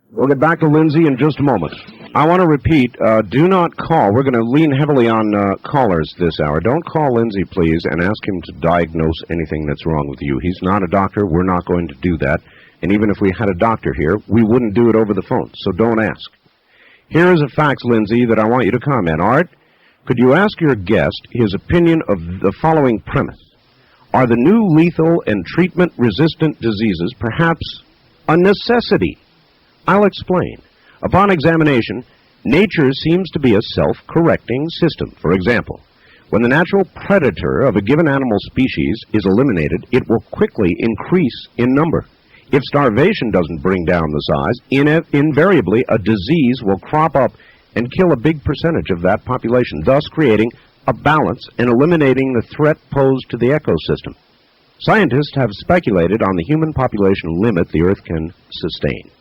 We'll get back to Lindsay in just a moment. I want to repeat, do not call. We're going to lean heavily on callers this hour. Don't call Lindsay, please, and ask him to diagnose anything that's wrong with you. He's not a doctor. We're not going to do that. And even if we had a doctor here, we wouldn't do it over the phone. So don't ask. Here is a fax, Lindsay, that I want you to comment. Art, could you ask your guest his opinion of the following premise? Are the new lethal and treatment-resistant diseases perhaps a necessity? I'll explain. Upon examination, nature seems to be a self-correcting system. For example, when the natural predator of a given animal species is eliminated, it will quickly increase in number. If starvation doesn't bring down the size, invariably a disease will crop up and kill a big percentage of that population, thus creating a balance and eliminating the threat posed to the ecosystem. Scientists have speculated on the human population limit the Earth can sustain.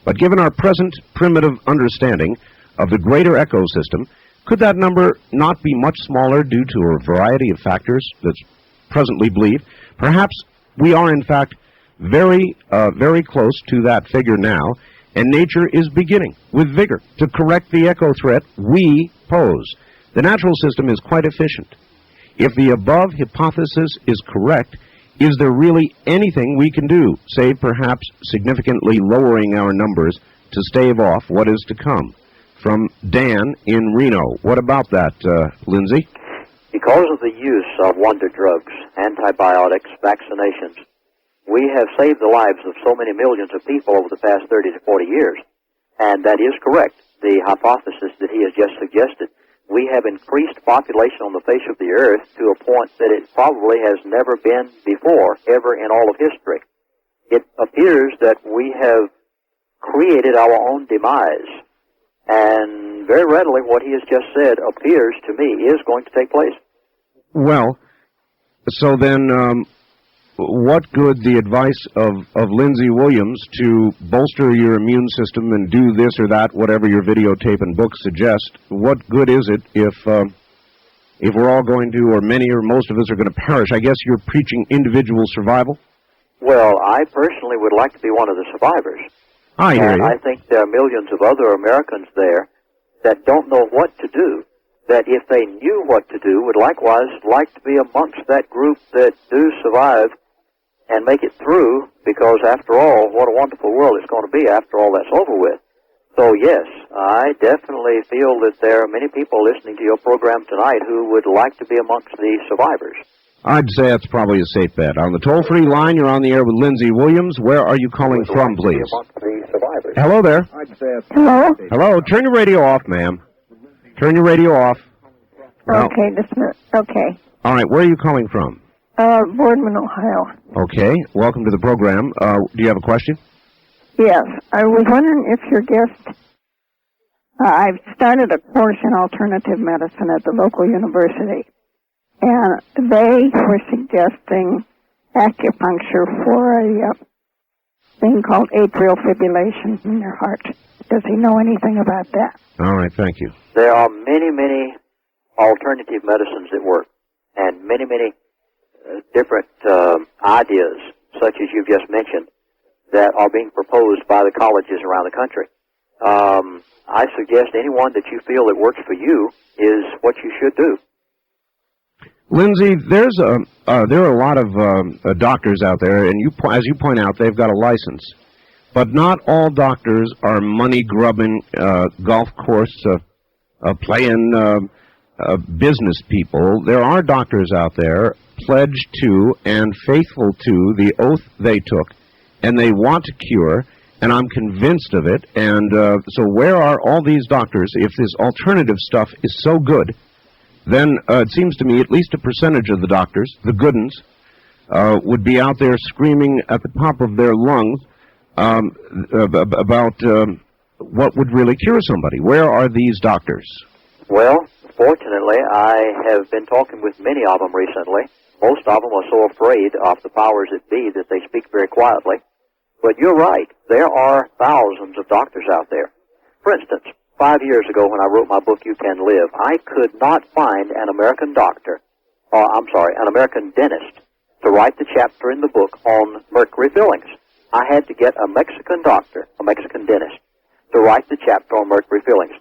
But given our present primitive understanding of the greater ecosystem, could that number not be much smaller due to a variety of factors that's presently believed? Perhaps we are, in fact, very close to that figure now, and nature is beginning with vigor to correct the eco threat we pose. The natural system is quite efficient. If the above hypothesis is correct, is there really anything we can do, save perhaps significantly lowering our numbers to stave off what is to come? from Dan in Reno. What about that, Lindsay? Because of the use of wonder drugs, antibiotics, vaccinations, we have saved the lives of so many millions of people over the past 30 to 40 years. And that is correct, the hypothesis that he has just suggested. We have increased population on the face of the earth to a point that it probably has never been before, ever in all of history. It appears that we have created our own demise. And very readily what he has just said appears to me is going to take place. Well, so then what good the advice of Lindsay Williams to bolster your immune system and do this or that, whatever your videotape and books suggest, what good is it if we're all going to, or many or most of us are going to perish? I guess you're preaching individual survival? Well, I personally would like to be one of the survivors. I hear you. I think there are millions of other Americans there that don't know what to do, that if they knew what to do would likewise like to be amongst that group that do survive and make it through, because after all, what a wonderful world it's going to be after all that's over with. So yes, I definitely feel that there are many people listening to your program tonight who would like to be amongst the survivors. I'd say that's probably a safe bet. On the toll-free line, you're on the air with Lindsay Williams. Where are you calling from, please? Hello there. Hello? Hello. Turn your radio off, ma'am. Turn your radio off. No. Okay, just a minute. Okay. All right, where are you calling from? Boardman, Ohio. Okay, welcome to the program. Do you have a question? Yes, I was wondering if your guest... I've started a course in alternative medicine at the local university, and they were suggesting acupuncture for a thing called atrial fibrillation in your heart. Does he know anything about that? All right, thank you. There are many, many alternative medicines that work, and many, many different ideas, such as you've just mentioned, that are being proposed by the colleges around the country. I suggest anyone that you feel that works for you is what you should do. Lindsay, there are a lot of doctors out there, and as you point out, they've got a license. But not all doctors are money-grubbing, golf course playing business people. There are doctors out there pledged to and faithful to the oath they took, and they want to cure, and I'm convinced of it. And so where are all these doctors if this alternative stuff is so good? Then it seems to me at least a percentage of the doctors, the good ones, would be out there screaming at the top of their lungs about what would really cure somebody. Where are these doctors? Well, fortunately, I have been talking with many of them recently. Most of them are so afraid of the powers that be that they speak very quietly. But you're right. There are thousands of doctors out there. For instance, 5 years ago when I wrote my book, You Can Live, I could not find an American doctor, an American dentist, to write the chapter in the book on mercury fillings. I had to get a Mexican doctor, a Mexican dentist, to write the chapter on mercury fillings.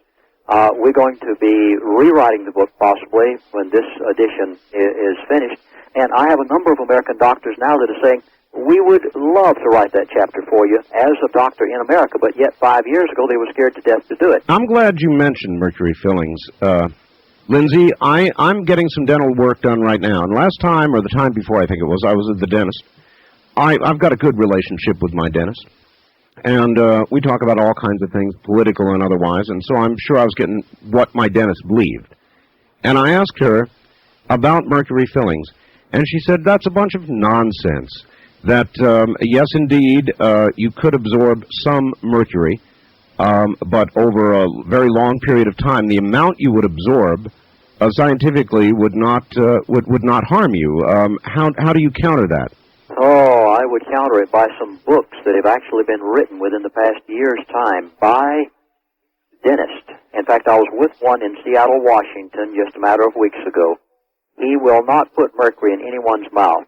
We're going to be rewriting the book possibly when this edition is finished. And I have a number of American doctors now that are saying, we would love to write that chapter for you as a doctor in America, but yet 5 years ago they were scared to death to do it. I'm glad you mentioned mercury fillings. Lindsay, I'm getting some dental work done right now. And last time, or the time before I think it was, I was at the dentist. I've got a good relationship with my dentist. And we talk about all kinds of things, political and otherwise, and so I'm sure I was getting what my dentist believed. And I asked her about mercury fillings, and she said that's a bunch of nonsense. That, yes, indeed, you could absorb some mercury, but over a very long period of time, the amount you would absorb scientifically would not harm you. How do you counter that? Oh, I would counter it by some books that have actually been written within the past year's time by dentists. In fact, I was with one in Seattle, Washington, just a matter of weeks ago. He will not put mercury in anyone's mouth.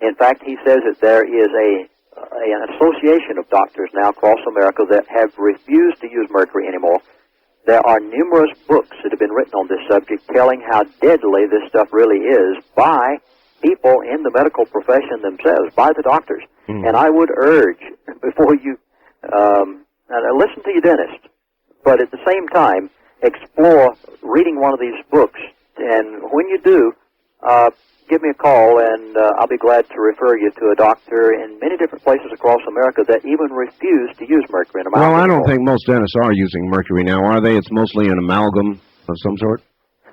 In fact, he says that there is an association of doctors now across America that have refused to use mercury anymore. There are numerous books that have been written on this subject telling how deadly this stuff really is by people in the medical profession themselves, by the doctors. And I would urge, before you listen to your dentist, but at the same time, explore reading one of these books. And when you do, give me a call, and I'll be glad to refer you to a doctor in many different places across America that even refuse to use mercury in amalgam. Well, I don't think most dentists are using mercury now, are they? It's mostly an amalgam of some sort?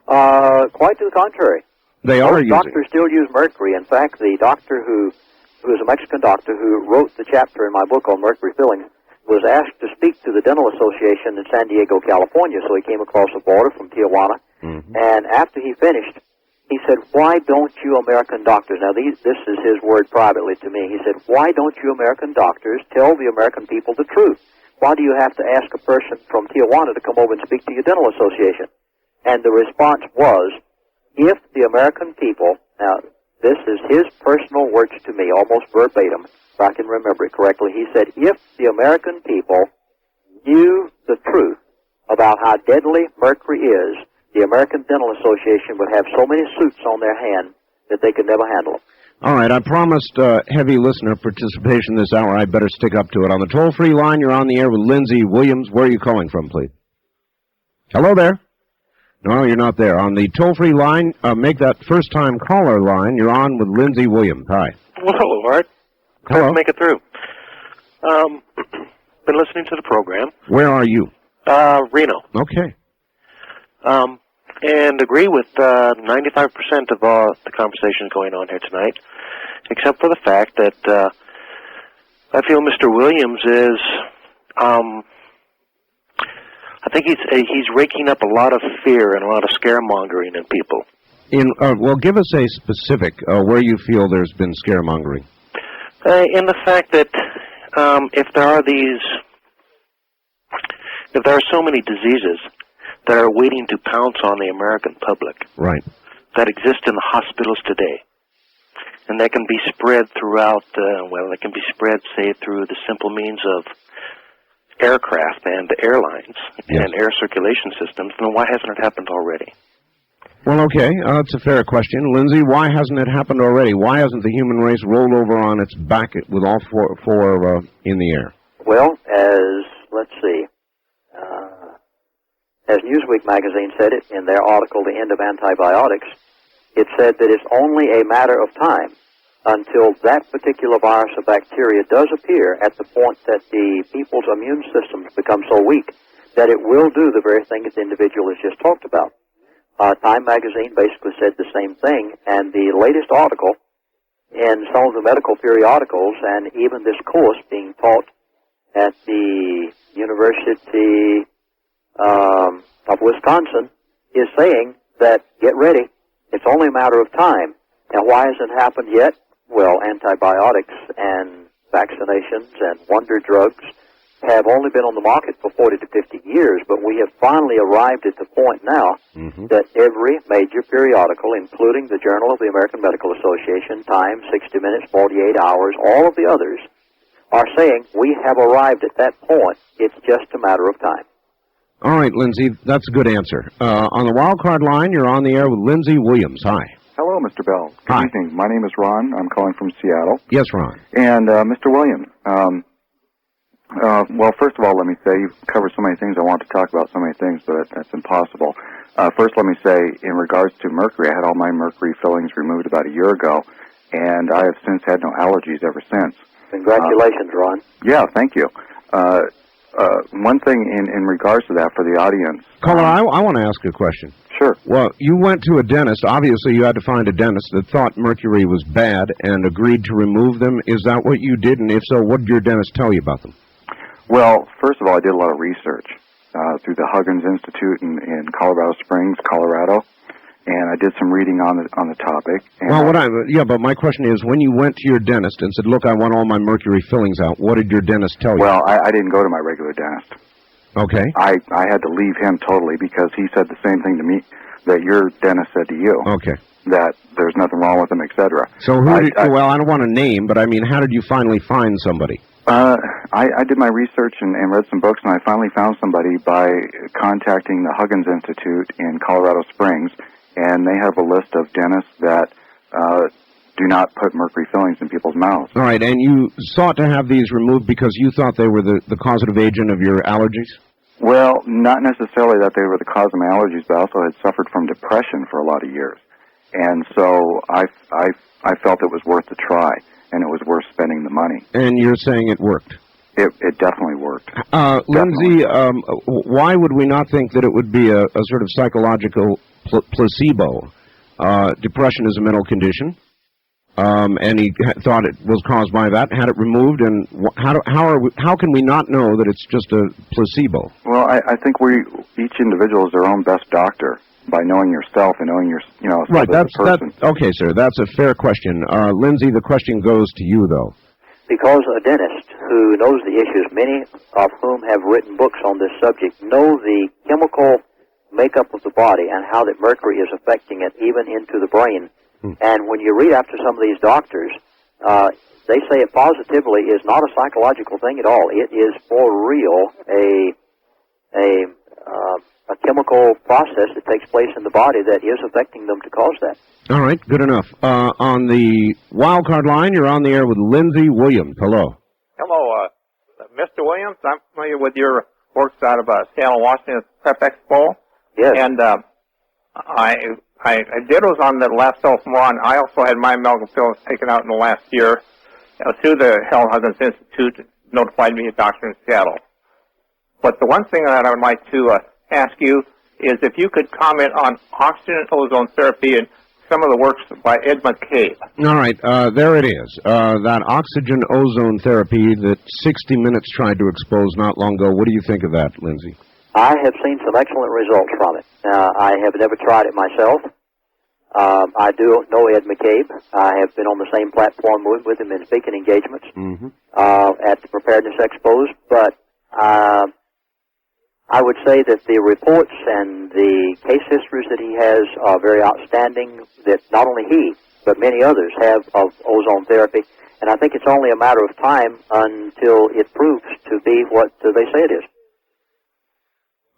Quite to the contrary. They are using. Doctors still use mercury. In fact, the doctor who is a Mexican doctor who wrote the chapter in my book on mercury fillings was asked to speak to the Dental Association in San Diego, California, so he came across the border from Tijuana. And after he finished, he said, "Why don't you American doctors," now this is his word privately to me, he said, "Why don't you American doctors tell the American people the truth? Why do you have to ask a person from Tijuana to come over and speak to your dental association?" And the response was, if the American people, now this is his personal words to me, almost verbatim, if I can remember it correctly, he said, if the American people knew the truth about how deadly mercury is, the American Dental Association would have so many suits on their hand that they could never handle them. All right, I promised heavy listener participation this hour. I better stick up to it. On the toll-free line, you're on the air with Lindsay Williams. Where are you calling from, please? Hello there. No, you're not there. On the toll-free line, make that first-time caller line. You're on with Lindsay Williams. Hi. Well, hello, Art. Hello. Glad to make it through. Been listening to the program. Where are you? Reno. Okay. And agree with 95% of the conversations going on here tonight, except for the fact that I feel Mr. Williams is, I think he's raking up a lot of fear and a lot of scaremongering in people. Well, give us a specific where you feel there's been scaremongering. In the fact that if there are so many diseases that are waiting to pounce on the American public, right, that exist in the hospitals today, and that can be spread throughout, they can be spread, say, through the simple means of aircraft and airlines and air circulation systems, then why hasn't it happened already? Well, okay, that's a fair question. Lindsay, why hasn't it happened already? Why hasn't the human race rolled over on its back with all four in the air? Well, let's see, as Newsweek magazine said it in their article, The End of Antibiotics, it said that it's only a matter of time until that particular virus or bacteria does appear at the point that the people's immune systems become so weak that it will do the very thing that the individual has just talked about. Time magazine basically said the same thing, and the latest article in some of the medical periodicals, and even this course being taught at the University of Wisconsin, is saying that, get ready, it's only a matter of time. Now, why hasn't it happened yet? Well, antibiotics and vaccinations and wonder drugs have only been on the market for 40 to 50 years, but we have finally arrived at the point now that every major periodical, including the Journal of the American Medical Association, Time, 60 Minutes, 48 Hours, all of the others, are saying we have arrived at that point. It's just a matter of time. All right, Lindsay, that's a good answer. On the wild card line, you're on the air with Lindsay Williams. Hi. Hello, Mr. Bell. Good evening. My name is Ron. I'm calling from Seattle. Yes, Ron. And Mr. Williams, well, first of all, let me say you've covered so many things. I want to talk about so many things, but that's impossible. First, let me say, in regards to mercury, I had all my mercury fillings removed about a year ago, and I have since had no allergies ever since. Congratulations, Ron. Yeah, thank you. One thing in regards to that for the audience. Caller, I want to ask you a question. Sure. Well, you went to a dentist. Obviously, you had to find a dentist that thought mercury was bad and agreed to remove them. Is that what you did? And if so, what did your dentist tell you about them? Well, first of all, I did a lot of research through the Huggins Institute in Colorado Springs, Colorado, and I did some reading on the topic. And well, but my question is, when you went to your dentist and said, "Look, I want all my mercury fillings out," what did your dentist tell you? Well, I didn't go to my regular dentist. Okay. I had to leave him totally because he said the same thing to me that your dentist said to you. Okay. That there's nothing wrong with him, etc. So well, I don't want to name, but I mean, how did you finally find somebody? I did my research and read some books, and I finally found somebody by contacting the Huggins Institute in Colorado Springs, and they have a list of dentists that do not put mercury fillings in people's mouths. All right, and you sought to have these removed because you thought they were the causative agent of your allergies? Well, not necessarily that they were the cause of my allergies, but I also had suffered from depression for a lot of years. And so I felt it was worth the try, and it was worth spending the money. And you're saying it worked? It definitely worked. Lindsay, why would we not think that it would be a sort of psychological placebo? Depression is a mental condition, and he thought it was caused by that, had it removed, and how can we not know that it's just a placebo? Well, I think each individual is their own best doctor by knowing yourself and knowing right. As a person. Okay, sir. That's a fair question. Lindsay, the question goes to you, though. Because a dentist who knows the issues, many of whom have written books on this subject, know the chemical makeup of the body and how that mercury is affecting it even into the brain. And when you read after some of these doctors, they say it positively is not a psychological thing at all. It is for real a chemical process that takes place in the body that is affecting them to cause that. All right, good enough. On the wildcard line, you're on the air with Lindsay Williams. Hello. Hello, Mr. Williams. I'm familiar with your works out of Seattle, Washington Prep Expo. Yes. And I did was on the last self-run. I also had my amalgam pills taken out in the last year through the Helen Huggins Institute, notified me a doctor in Seattle. But the one thing that I would like to ask you is if you could comment on oxygen ozone therapy and some of the works by Ed McCabe. All right, there it is. That oxygen ozone therapy that 60 Minutes tried to expose not long ago. What do you think of that, Lindsay? I have seen some excellent results from it. I have never tried it myself. I do know Ed McCabe. I have been on the same platform with him in speaking engagements at the Preparedness Expos, but I would say that the reports and the case histories that he has are very outstanding, that not only he, but many others have of ozone therapy, and I think it's only a matter of time until it proves to be what they say it is.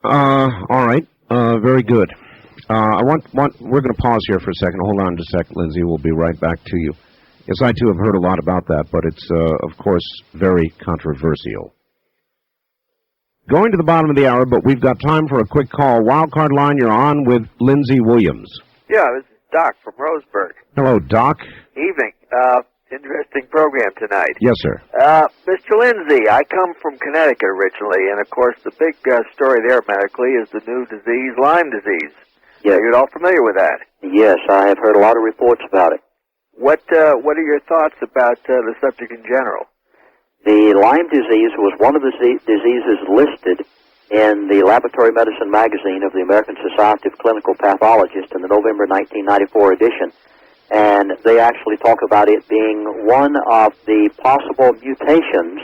All right. Very good. We're going to pause here for a second. Hold on just a second, Lindsay. We'll be right back to you. Yes, I too have heard a lot about that, but it's, of course, very controversial. Going to the bottom of the hour, but we've got time for a quick call. Wildcard line, you're on with Lindsay Williams. Yeah, this is Doc from Roseburg. Hello, Doc. Evening. Interesting program tonight. Yes, sir. Mr. Lindsay, I come from Connecticut originally, and of course the big story there medically is the new disease, Lyme disease. Yes. You're all familiar with that? Yes, I have heard a lot of reports about it. What are your thoughts about the subject in general? The Lyme disease was one of the diseases listed in the Laboratory Medicine magazine of the American Society of Clinical Pathologists in the November 1994 edition. And they actually talk about it being one of the possible mutations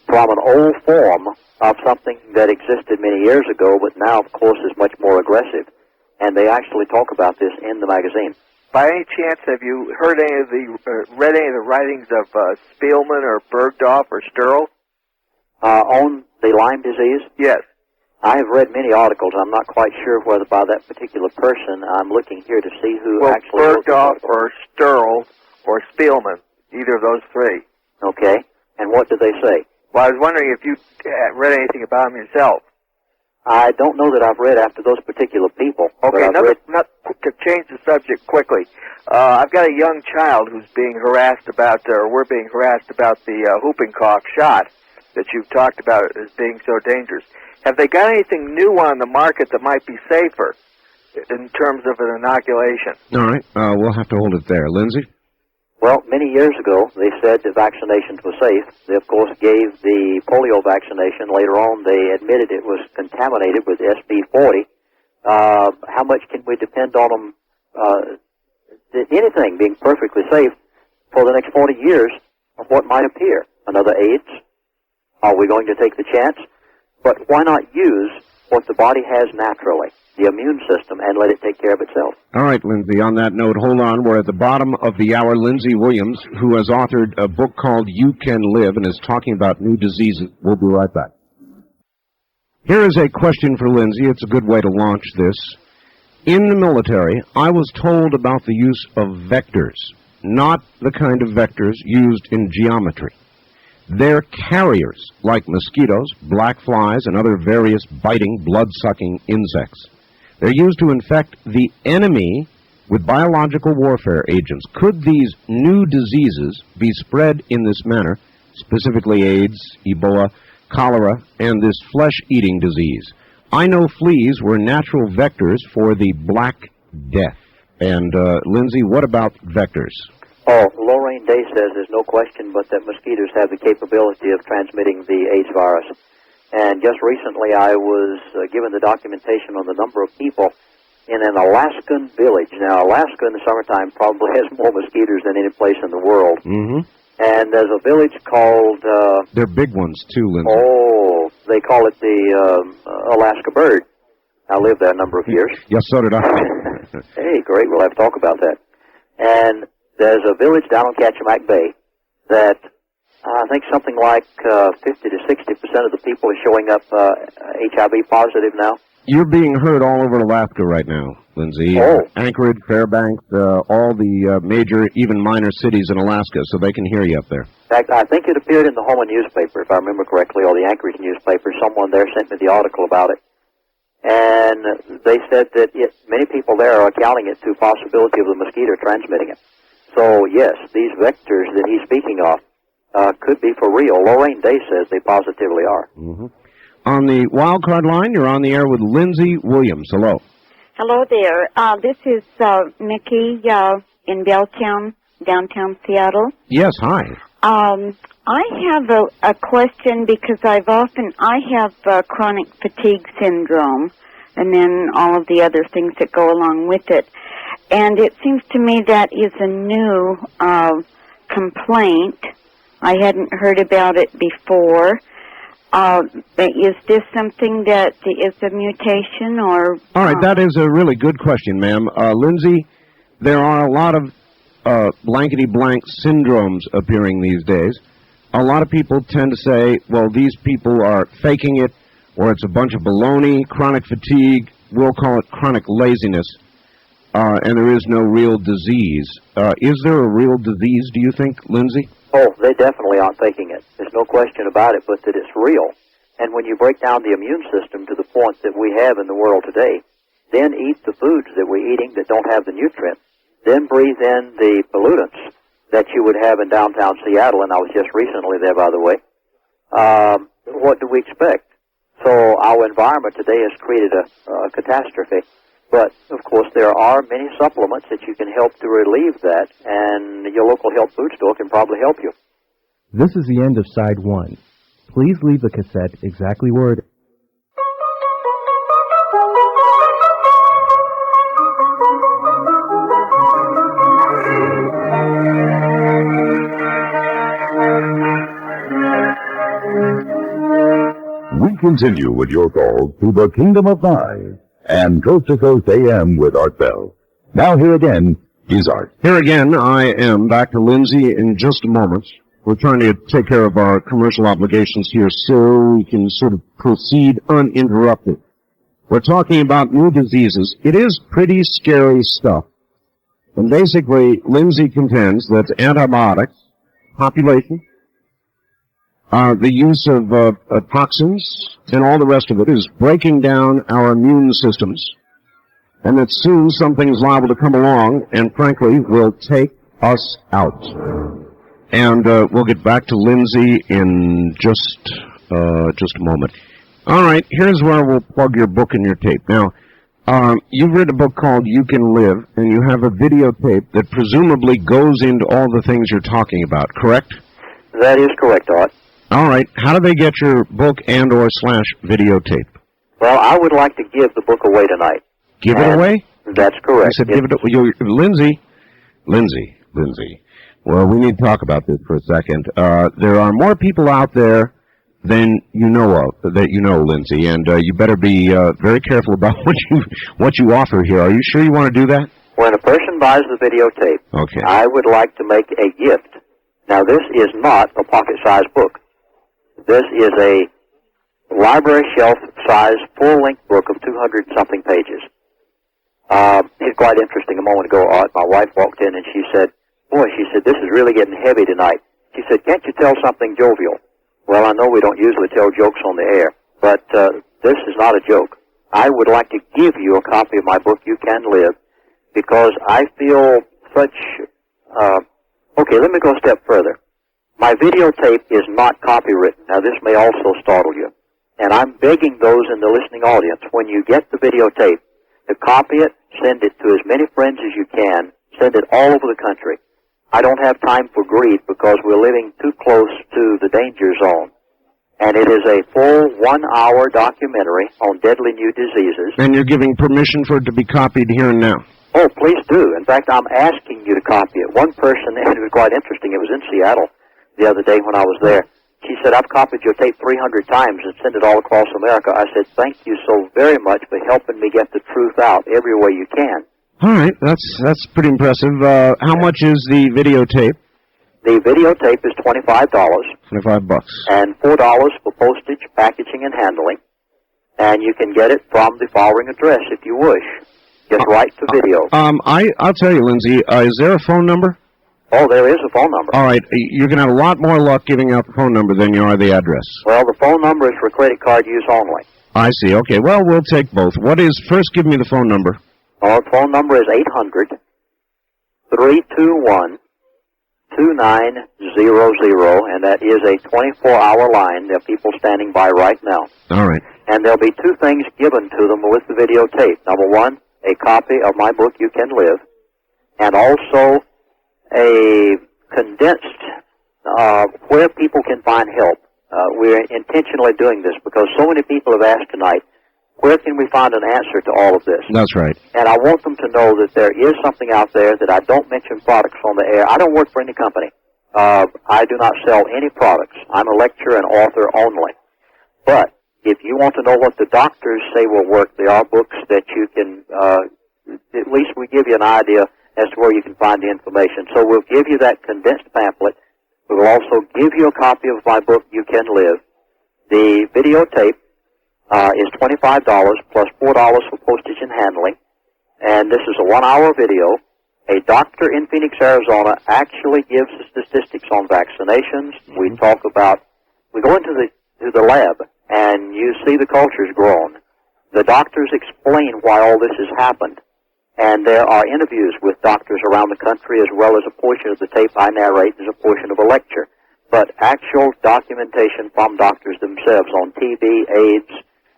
from an old form of something that existed many years ago, but now, of course, is much more aggressive. And they actually talk about this in the magazine. By any chance, have you heard any of read any of the writings of Spielman or Bergdorf or Sterl? On the Lyme disease? Yes. I have read many articles. I'm not quite sure whether by that particular person. I'm looking here to see who actually wrote Bergdorf or Sterl or Spielman, either of those three. Okay. And what did they say? Well, I was wondering if you read anything about them yourself. I don't know that I've read after those particular people. Okay, to change the subject quickly. I've got a young child who's being harassed about, or we're being harassed about the whooping cough shot that you've talked about as being so dangerous. Have they got anything new on the market that might be safer in terms of an inoculation? All right, we'll have to hold it there. Lindsay? Well, many years ago, they said that vaccinations were safe. They, of course, gave the polio vaccination. Later on, they admitted it was contaminated with SB40. How much can we depend on them, anything being perfectly safe for the next 40 years of what might appear? Another AIDS? Are we going to take the chance? But why not use what the body has naturally, the immune system, and let it take care of itself? All right, Lindsay, on that note, hold on. We're at the bottom of the hour. Lindsay Williams, who has authored a book called You Can Live and is talking about new diseases. We'll be right back. Here is a question for Lindsay. It's a good way to launch this. In the military, I was told about the use of vectors, not the kind of vectors used in geometry. They're carriers, like mosquitoes, black flies, and other various biting, blood-sucking insects. They're used to infect the enemy with biological warfare agents. Could these new diseases be spread in this manner, specifically AIDS, Ebola, cholera, and this flesh-eating disease? I know fleas were natural vectors for the Black Death. And, Lindsay, what about vectors? Oh, Lorraine Day says there's no question but that mosquitoes have the capability of transmitting the AIDS virus. And just recently I was given the documentation on the number of people in an Alaskan village. Now, Alaska in the summertime probably has more mosquitoes than any place in the world. Mm-hmm. And there's a village called... They're big ones, too, Lindsay. Oh, they call it the Alaska bird. I lived there a number of years. Yes, so did I. Hey, great. We'll have to talk about that. And there's a village down on Kachemak Bay that I think something like 50 to 60% of the people are showing up HIV positive now. You're being heard all over Alaska right now, Lindsay. Oh. Anchorage, Fairbanks, all the major, even minor cities in Alaska, so they can hear you up there. In fact, I think it appeared in the Houma newspaper, if I remember correctly, or the Anchorage newspaper. Someone there sent me the article about it. And they said that many people there are accounting it to possibility of the mosquito transmitting it. So, yes, these vectors that he's speaking of could be for real. Lorraine Day says they positively are. Mm-hmm. On the wild card line, you're on the air with Lindsay Williams. Hello. Hello there. This is Mickey in Belltown, downtown Seattle. Yes, hi. I have a question because I have chronic fatigue syndrome and then all of the other things that go along with it. And it seems to me that is a new complaint. I hadn't heard about it before. Is this something that is a mutation or... All right, that is a really good question, ma'am. Lindsay, there are a lot of blankety-blank syndromes appearing these days. A lot of people tend to say, well, these people are faking it, or it's a bunch of baloney, chronic fatigue, we'll call it chronic laziness, and there is no real disease. Is there a real disease, do you think, Lindsay? Oh, they definitely aren't faking it. There's no question about it, but that it's real. And when you break down the immune system to the point that we have in the world today, then eat the foods that we're eating that don't have the nutrients, then breathe in the pollutants that you would have in downtown Seattle, and I was just recently there, by the way, what do we expect? So our environment today has created a catastrophe. But, of course, there are many supplements that you can help to relieve that, and your local health food store can probably help you. This is the end of side 1. Please leave the cassette exactly where it is. We continue with your call to the Kingdom of Nye and Coast to Coast AM with Art Bell. Now here again is Art. Here again, I am back to Lindsay in just a moment. We're trying to take care of our commercial obligations here so we can sort of proceed uninterrupted. We're talking about new diseases. It is pretty scary stuff. And basically, Lindsay contends that antibiotics, population, the use of toxins, and all the rest of it is breaking down our immune systems, and that soon something is liable to come along and, frankly, will take us out. And we'll get back to Lindsay in just a moment. All right, here's where we'll plug your book and your tape. Now, you've written a book called You Can Live, and you have a videotape that presumably goes into all the things you're talking about, correct? That is correct, Art. All right. How do they get your book and/or / videotape? Well, I would like to give the book away tonight. Give it away? That's correct. I said give it away. Lindsay. Well, we need to talk about this for a second. There are more people out there than you know of, Lindsay, and you better be very careful about what you offer here. Are you sure you want to do that? When a person buys the videotape, okay, I would like to make a gift. Now, this is not a pocket-sized book. This is a library shelf-size, full-length book of 200-something pages. It's quite interesting. A moment ago, Art, my wife walked in and she said, boy, she said, this is really getting heavy tonight. She said, can't you tell something jovial? Well, I know we don't usually tell jokes on the air, but this is not a joke. I would like to give you a copy of my book, You Can Live, because I feel such... okay, let me go a step further. My videotape is not copywritten. Now, this may also startle you. And I'm begging those in the listening audience, when you get the videotape, to copy it, send it to as many friends as you can, send it all over the country. I don't have time for greed because we're living too close to the danger zone. And it is a full 1-hour documentary on deadly new diseases. And you're giving permission for it to be copied here and now? Oh, please do. In fact, I'm asking you to copy it. One person, and it was quite interesting, it was in Seattle the other day when I was there. She said, I've copied your tape 300 times and sent it all across America. I said, thank you so very much for helping me get the truth out every way you can. All right, that's pretty impressive. How much is the videotape? The videotape is $25. $25. And $4 for postage, packaging, and handling. And you can get it from the following address if you wish. Just write to video. I'll tell you, Lindsay, is there a phone number? Oh, there is a phone number. All right, you're going to have a lot more luck giving out the phone number than you are the address. Well, the phone number is for credit card use only. I see. Okay, well, we'll take both. First give me the phone number. Our phone number is 800-321-2900, and that is a 24-hour line. There are people standing by right now. All right. And there'll be two things given to them with the videotape. Number one, a copy of my book, You Can Live, and also a condensed where people can find help. We're intentionally doing this because so many people have asked tonight, where can we find an answer to all of this? That's right. And I want them to know that there is something out there that I don't mention products on the air. I don't work for any company. I do not sell any products. I'm a lecturer and author only. But if you want to know what the doctors say will work, there are books that you can, at least we give you an idea as to where you can find the information. So we'll give you that condensed pamphlet. We will also give you a copy of my book, You Can Live. The videotape is $25 plus $4 for postage and handling. And this is a 1-hour video. A doctor in Phoenix, Arizona actually gives the statistics on vaccinations. We talk about, we go into the lab and you see the cultures grown. The doctors explain why all this has happened. And there are interviews with doctors around the country as well as a portion of the tape I narrate is a portion of a lecture. But actual documentation from doctors themselves on TB, AIDS,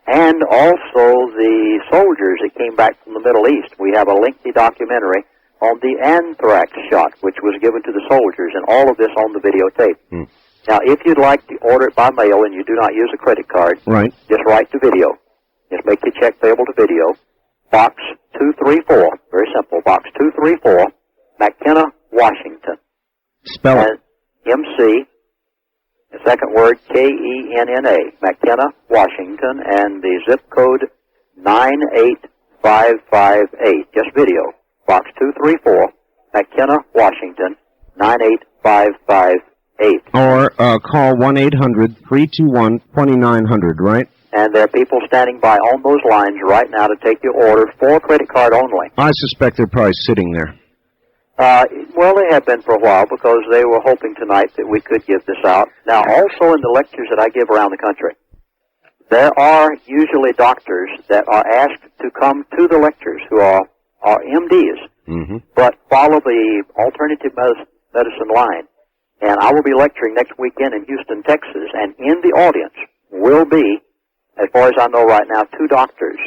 and also the soldiers that came back from the Middle East. We have a lengthy documentary on the anthrax shot, which was given to the soldiers, and all of this on the videotape. Now, if you'd like to order it by mail and you do not use a credit card, right, just write to video. Just make the check payable to video. Box 234, very simple, Box 234, McKenna, Washington. Spell it. MC, the second word, Kenna, McKenna, Washington, and the zip code 98558. Just video. Box 234, McKenna, Washington, 98558. Or call 1-800-321-2900, right? And there are people standing by on those lines right now to take your order for credit card only. I suspect they're probably sitting there. Well, they have been for a while because they were hoping tonight that we could give this out. Now, also in the lectures that I give around the country, there are usually doctors that are asked to come to the lectures who are MDs, but follow the alternative medicine line. And I will be lecturing next weekend in Houston, Texas, and in the audience will be, as far as I know right now, 2 doctors,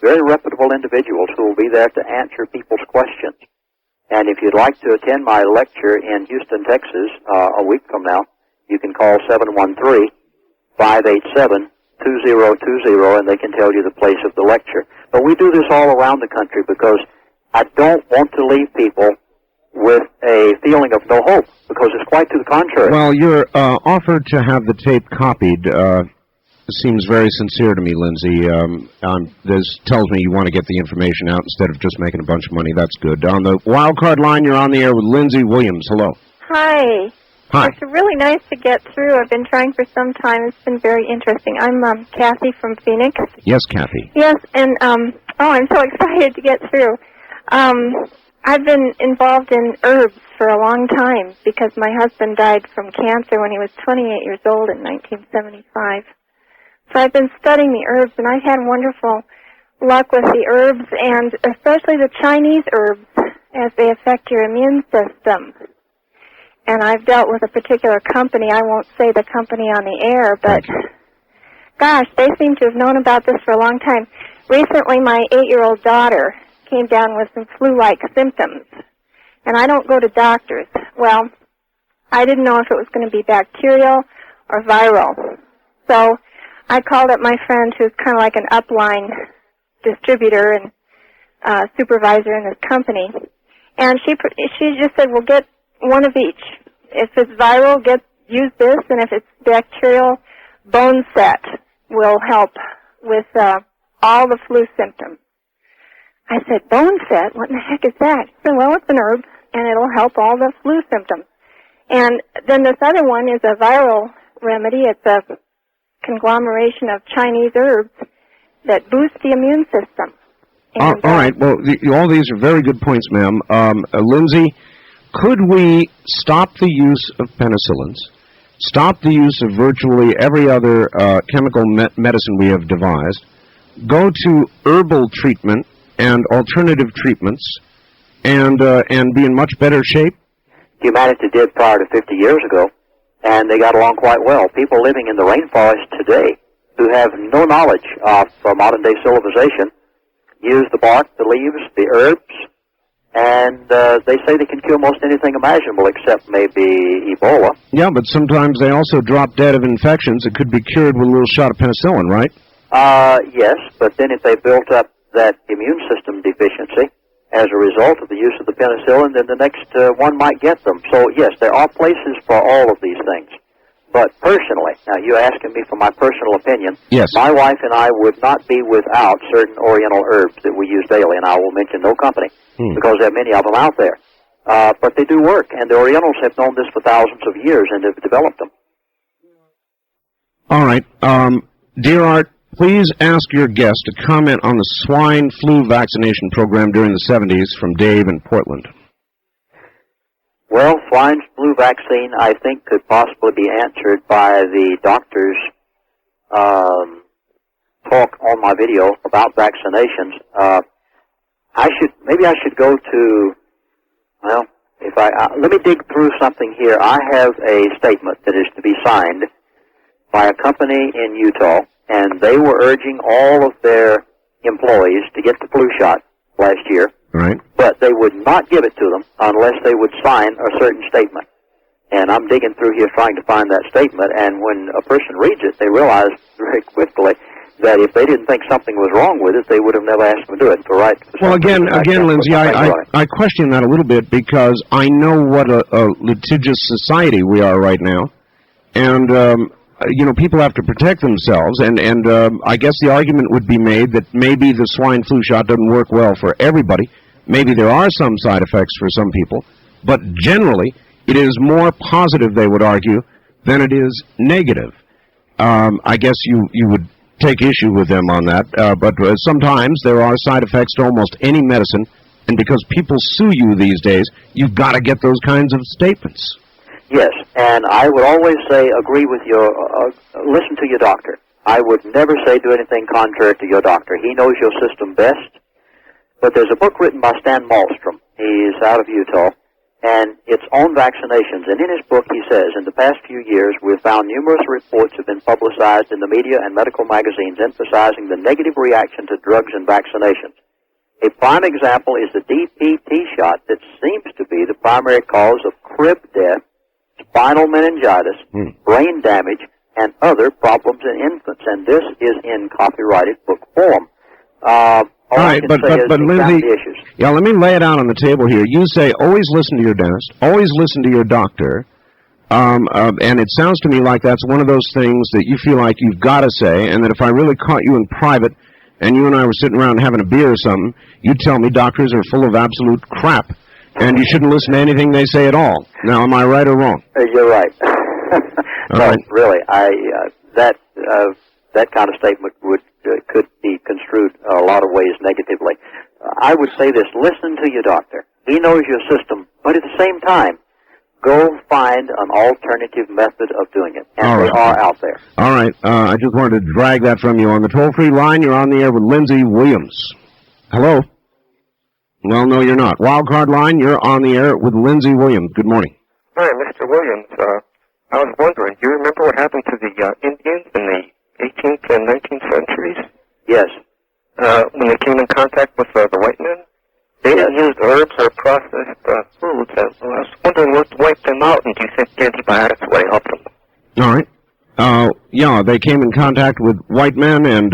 very reputable individuals who will be there to answer people's questions. And if you'd like to attend my lecture in Houston, Texas, a week from now, you can call 713-587-2020, and they can tell you the place of the lecture. But we do this all around the country because I don't want to leave people with a feeling of no hope, because it's quite to the contrary. Well, your offer to have the tape copied seems very sincere to me, Lindsay. This tells me you want to get the information out instead of just making a bunch of money. That's good. On the wild card line, you're on the air with Lindsay Williams. Hello. Hi. Hi. It's really nice to get through. I've been trying for some time. It's been very interesting. I'm Kathy from Phoenix. Yes, Kathy. Yes, and I'm so excited to get through. I've been involved in herbs for a long time because my husband died from cancer when he was 28 years old in 1975. So I've been studying the herbs, and I've had wonderful luck with the herbs, and especially the Chinese herbs, as they affect your immune system. And I've dealt with a particular company. I won't say the company on the air, but gosh, they seem to have known about this for a long time. Recently, my 8-year-old daughter came down with some flu-like symptoms, and I don't go to doctors. Well, I didn't know if it was going to be bacterial or viral. So I called up my friend who's kind of like an upline distributor and supervisor in this company, and she just said, well, get one of each. If it's viral, use this, and if it's bacterial, Bone Set will help with all the flu symptoms. I said, Bone Set? What in the heck is that? She said, well, it's an herb, and it'll help all the flu symptoms. And then this other one is a viral remedy. It's a conglomeration of Chinese herbs that boost the immune system. And, all right. Well, all these are very good points, ma'am. Lindsay, could we stop the use of penicillins, stop the use of virtually every other chemical medicine we have devised, go to herbal treatment and alternative treatments, and be in much better shape? Humanity did prior to 50 years ago, and they got along quite well. People living in the rainforest today who have no knowledge of modern-day civilization use the bark, the leaves, the herbs, and they say they can cure most anything imaginable except maybe Ebola. Yeah, but sometimes they also drop dead of infections. It could be cured with a little shot of penicillin, right? Yes, but then if they built up that immune system deficiency as a result of the use of the penicillin, then the next one might get them. So, yes, there are places for all of these things. But personally, now you're asking me for my personal opinion. Yes. My wife and I would not be without certain oriental herbs that we use daily, and I will mention no company, because there are many of them out there. But they do work, and the Orientals have known this for thousands of years and have developed them. All right. Dear Art, please ask your guest to comment on the swine flu vaccination program during the 70s from Dave in Portland. Well, swine flu vaccine, I think, could possibly be answered by the doctor's talk on my video about vaccinations. Maybe I should go to, well, let me dig through something here. I have a statement that is to be signed by a company in Utah, and they were urging all of their employees to get the flu shot last year. Right. But they would not give it to them unless they would sign a certain statement. And I'm digging through here trying to find that statement, and when a person reads it, they realize very quickly that if they didn't think something was wrong with it, they would have never asked them to do it. Well, again, Lindsay, I question that a little bit because I know what a litigious society we are right now, and people have to protect themselves, and I guess the argument would be made that maybe the swine flu shot doesn't work well for everybody. Maybe there are some side effects for some people, but generally it is more positive, they would argue, than it is negative. I guess you would take issue with them on that, but sometimes there are side effects to almost any medicine, and because people sue you these days, you've got to get those kinds of statements. Yes, and I would always say agree with listen to your doctor. I would never say do anything contrary to your doctor. He knows your system best. But there's a book written by Stan Malmstrom. He's out of Utah, and it's on vaccinations. And in his book he says, in the past few years, we've found numerous reports have been publicized in the media and medical magazines emphasizing the negative reaction to drugs and vaccinations. A prime example is the DPT shot that seems to be the primary cause of crib death, spinal meningitis, brain damage, and other problems in infants. And this is in copyrighted book form. All right, but Lindsay, yeah, let me lay it out on the table here. You say always listen to your dentist, always listen to your doctor, and it sounds to me like that's one of those things that you feel like you've got to say, and that if I really caught you in private and you and I were sitting around having a beer or something, you'd tell me doctors are full of absolute crap, and you shouldn't listen to anything they say at all. Now, am I right or wrong? You're right. Right. Really, that kind of statement could be construed a lot of ways negatively. I would say this, listen to your doctor. He knows your system, but at the same time, go find an alternative method of doing it. And they are out there. All right. I just wanted to drag that from you. On the toll-free line, you're on the air with Lindsay Williams. Hello? Well, no, you're not. Wildcard line, you're on the air with Lindsay Williams. Good morning. Hi, Mr. Williams. I was wondering, do you remember what happened to the Indians in the 18th and 19th centuries? Yes. When they came in contact with the white men? They didn't use herbs or processed foods. I was wondering what wiped them out, and do you think antibiotics would help them? All right. Yeah, they came in contact with white men and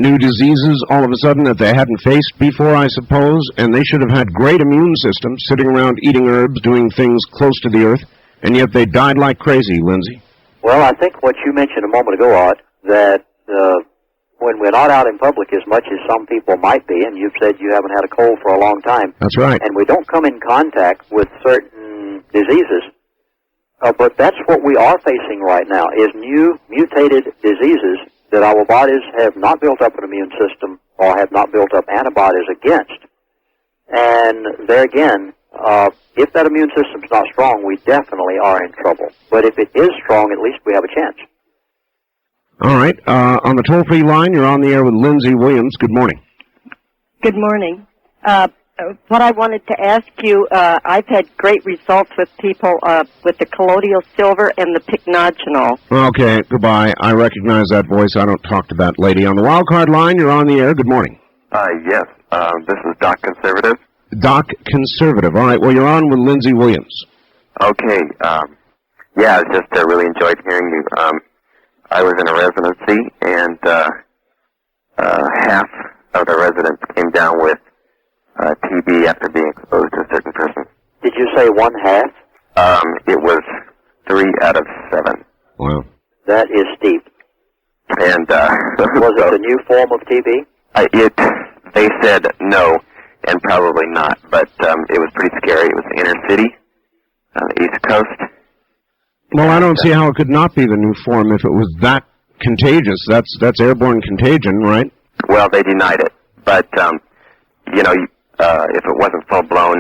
new diseases all of a sudden that they hadn't faced before, I suppose, and they should have had great immune systems, sitting around eating herbs, doing things close to the earth, and yet they died like crazy, Lindsay. Well, I think what you mentioned a moment ago, Art, that when we're not out in public as much as some people might be, and you've said you haven't had a cold for a long time. That's right. And we don't come in contact with certain diseases, but that's what we are facing right now, is new mutated diseases that our bodies have not built up an immune system or have not built up antibodies against. And there again, if that immune system's not strong, we definitely are in trouble. But if it is strong, at least we have a chance. All right. On the toll-free line, you're on the air with Lindsay Williams. Good morning. Good morning. What I wanted to ask you, I've had great results with people with the colloidal silver and the pycnogenol. Okay, goodbye. I recognize that voice. I don't talk to that lady. On the wildcard line, you're on the air. Good morning. Yes. This is Doc Conservative. Doc Conservative. All right. Well, you're on with Lindsay Williams. Okay. Yeah, I just really enjoyed hearing you. I was in a residency, and half of the residents came down with TB after being exposed to a certain person. Did you say 1/2? It was 3 out of 7. Wow. That is steep. And was it a new form of TB? They said no, and probably not, but it was pretty scary. It was inner city on the East Coast. Well, I don't see how it could not be the new form if it was that contagious. That's airborne contagion, right? Well, they denied it, but you know, if it wasn't full blown,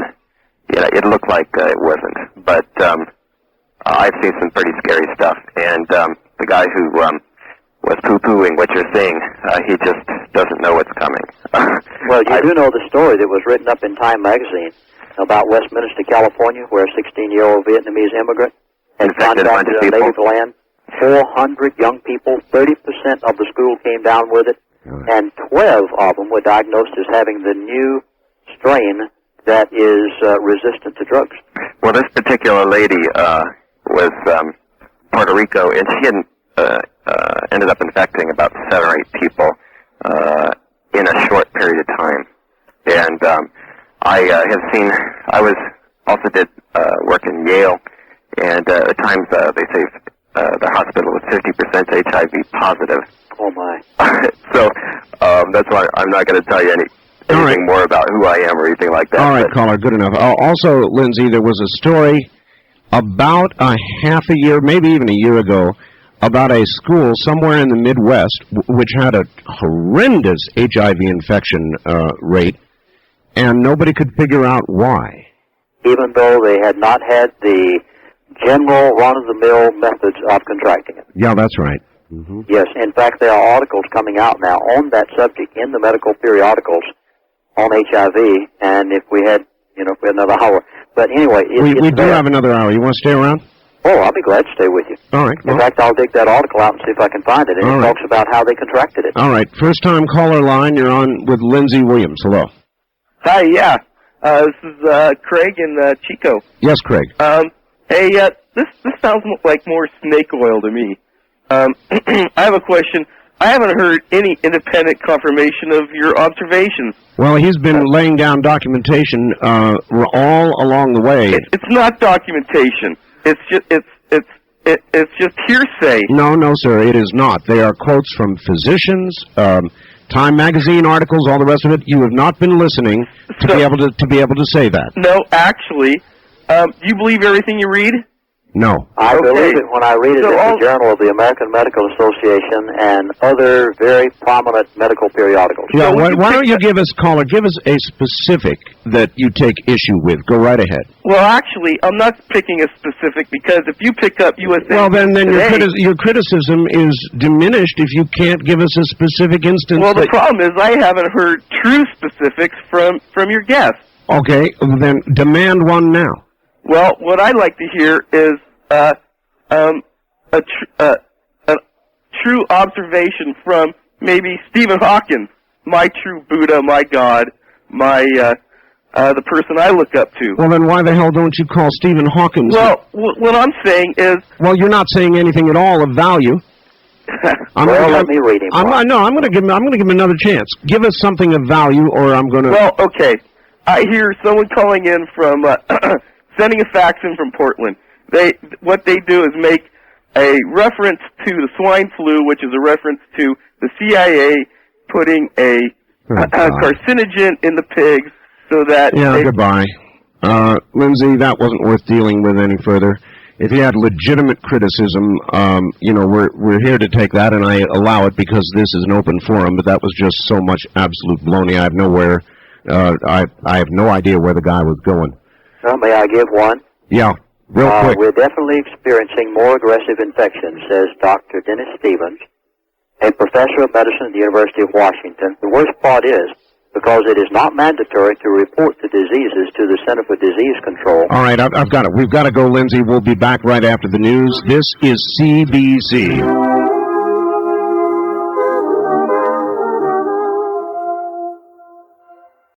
yeah, it looked like it wasn't. But I've seen some pretty scary stuff, and the guy who was poo-pooing what you're saying, he just doesn't know what's coming. Well, you do know the story that was written up in Time magazine about Westminster, California, where a 16-year-old Vietnamese immigrant had contacted a native land. 400 young people, 30% of the school came down with it, and 12 of them were diagnosed as having the new strain that is resistant to drugs. Well, this particular lady was Puerto Rico, and she had ended up infecting about 7 or 8 people in a short period of time. And I have seen, I also did work in Yale, and at times they say the hospital was 50% HIV positive. Oh, my. So that's why I'm not going to tell you anything more about who I am or anything like that. All right, caller, good enough. Also, Lindsay, there was a story about a half a year, maybe even a year ago, about a school somewhere in the Midwest which had a horrendous HIV infection rate, and nobody could figure out why. Even though they had not had the general run-of-the-mill methods of contracting it. Yeah, that's right. Mm-hmm. Yes, in fact, there are articles coming out now on that subject in the medical periodicals on HIV, and if we had another hour. But anyway, we do have another hour. You want to stay around? Oh, I'll be glad to stay with you. All right. In fact, I'll dig that article out and see if I can find it. And it talks about how they contracted it. All right. First-time caller line. You're on with Lindsay Williams. Hello. Hi, yeah. This is Craig in Chico. Yes, Craig. Hey, this sounds like more snake oil to me. I have a question. I haven't heard any independent confirmation of your observations. Well, he's been laying down documentation all along the way. It's not documentation. It's just hearsay. No, sir, it is not. They are quotes from physicians, Time magazine articles, all the rest of it. You have not been listening to be able to say that. No, actually, you believe everything you read? No. I believe it when I read it in the Journal of the American Medical Association and other very prominent medical periodicals. Yeah, why don't you give us, caller, give us a specific that you take issue with. Go right ahead. Well, actually, I'm not picking a specific because if you pick up USA Well, then Today, your criticism is diminished if you can't give us a specific instance. well, the problem is I haven't heard true specifics from your guest. Okay, then demand one now. Well, what I'd like to hear is a true observation from maybe Stephen Hawking, my true Buddha, my God, my the person I look up to. Well, then why the hell don't you call Stephen Hawking? Well, what I'm saying is... Well, you're not saying anything at all of value. Let me read him. I'm going to give him another chance. Give us something of value, or I'm going to... Well, okay. I hear someone calling in from... sending a fax in from Portland. What they do is make a reference to the swine flu, which is a reference to the CIA putting a carcinogen in the pigs so that... Yeah, goodbye. Lindsay, that wasn't worth dealing with any further. If you had legitimate criticism, we're here to take that, and I allow it because this is an open forum, but that was just so much absolute baloney. I have no idea where the guy was going. Well, may I give one? Yeah, real quick. We're definitely experiencing more aggressive infections, says Dr. Dennis Stevens, a professor of medicine at the University of Washington. The worst part is, because it is not mandatory to report the diseases to the Center for Disease Control. All right, I've got it. We've got to go, Lindsay. We'll be back right after the news. This is CBC.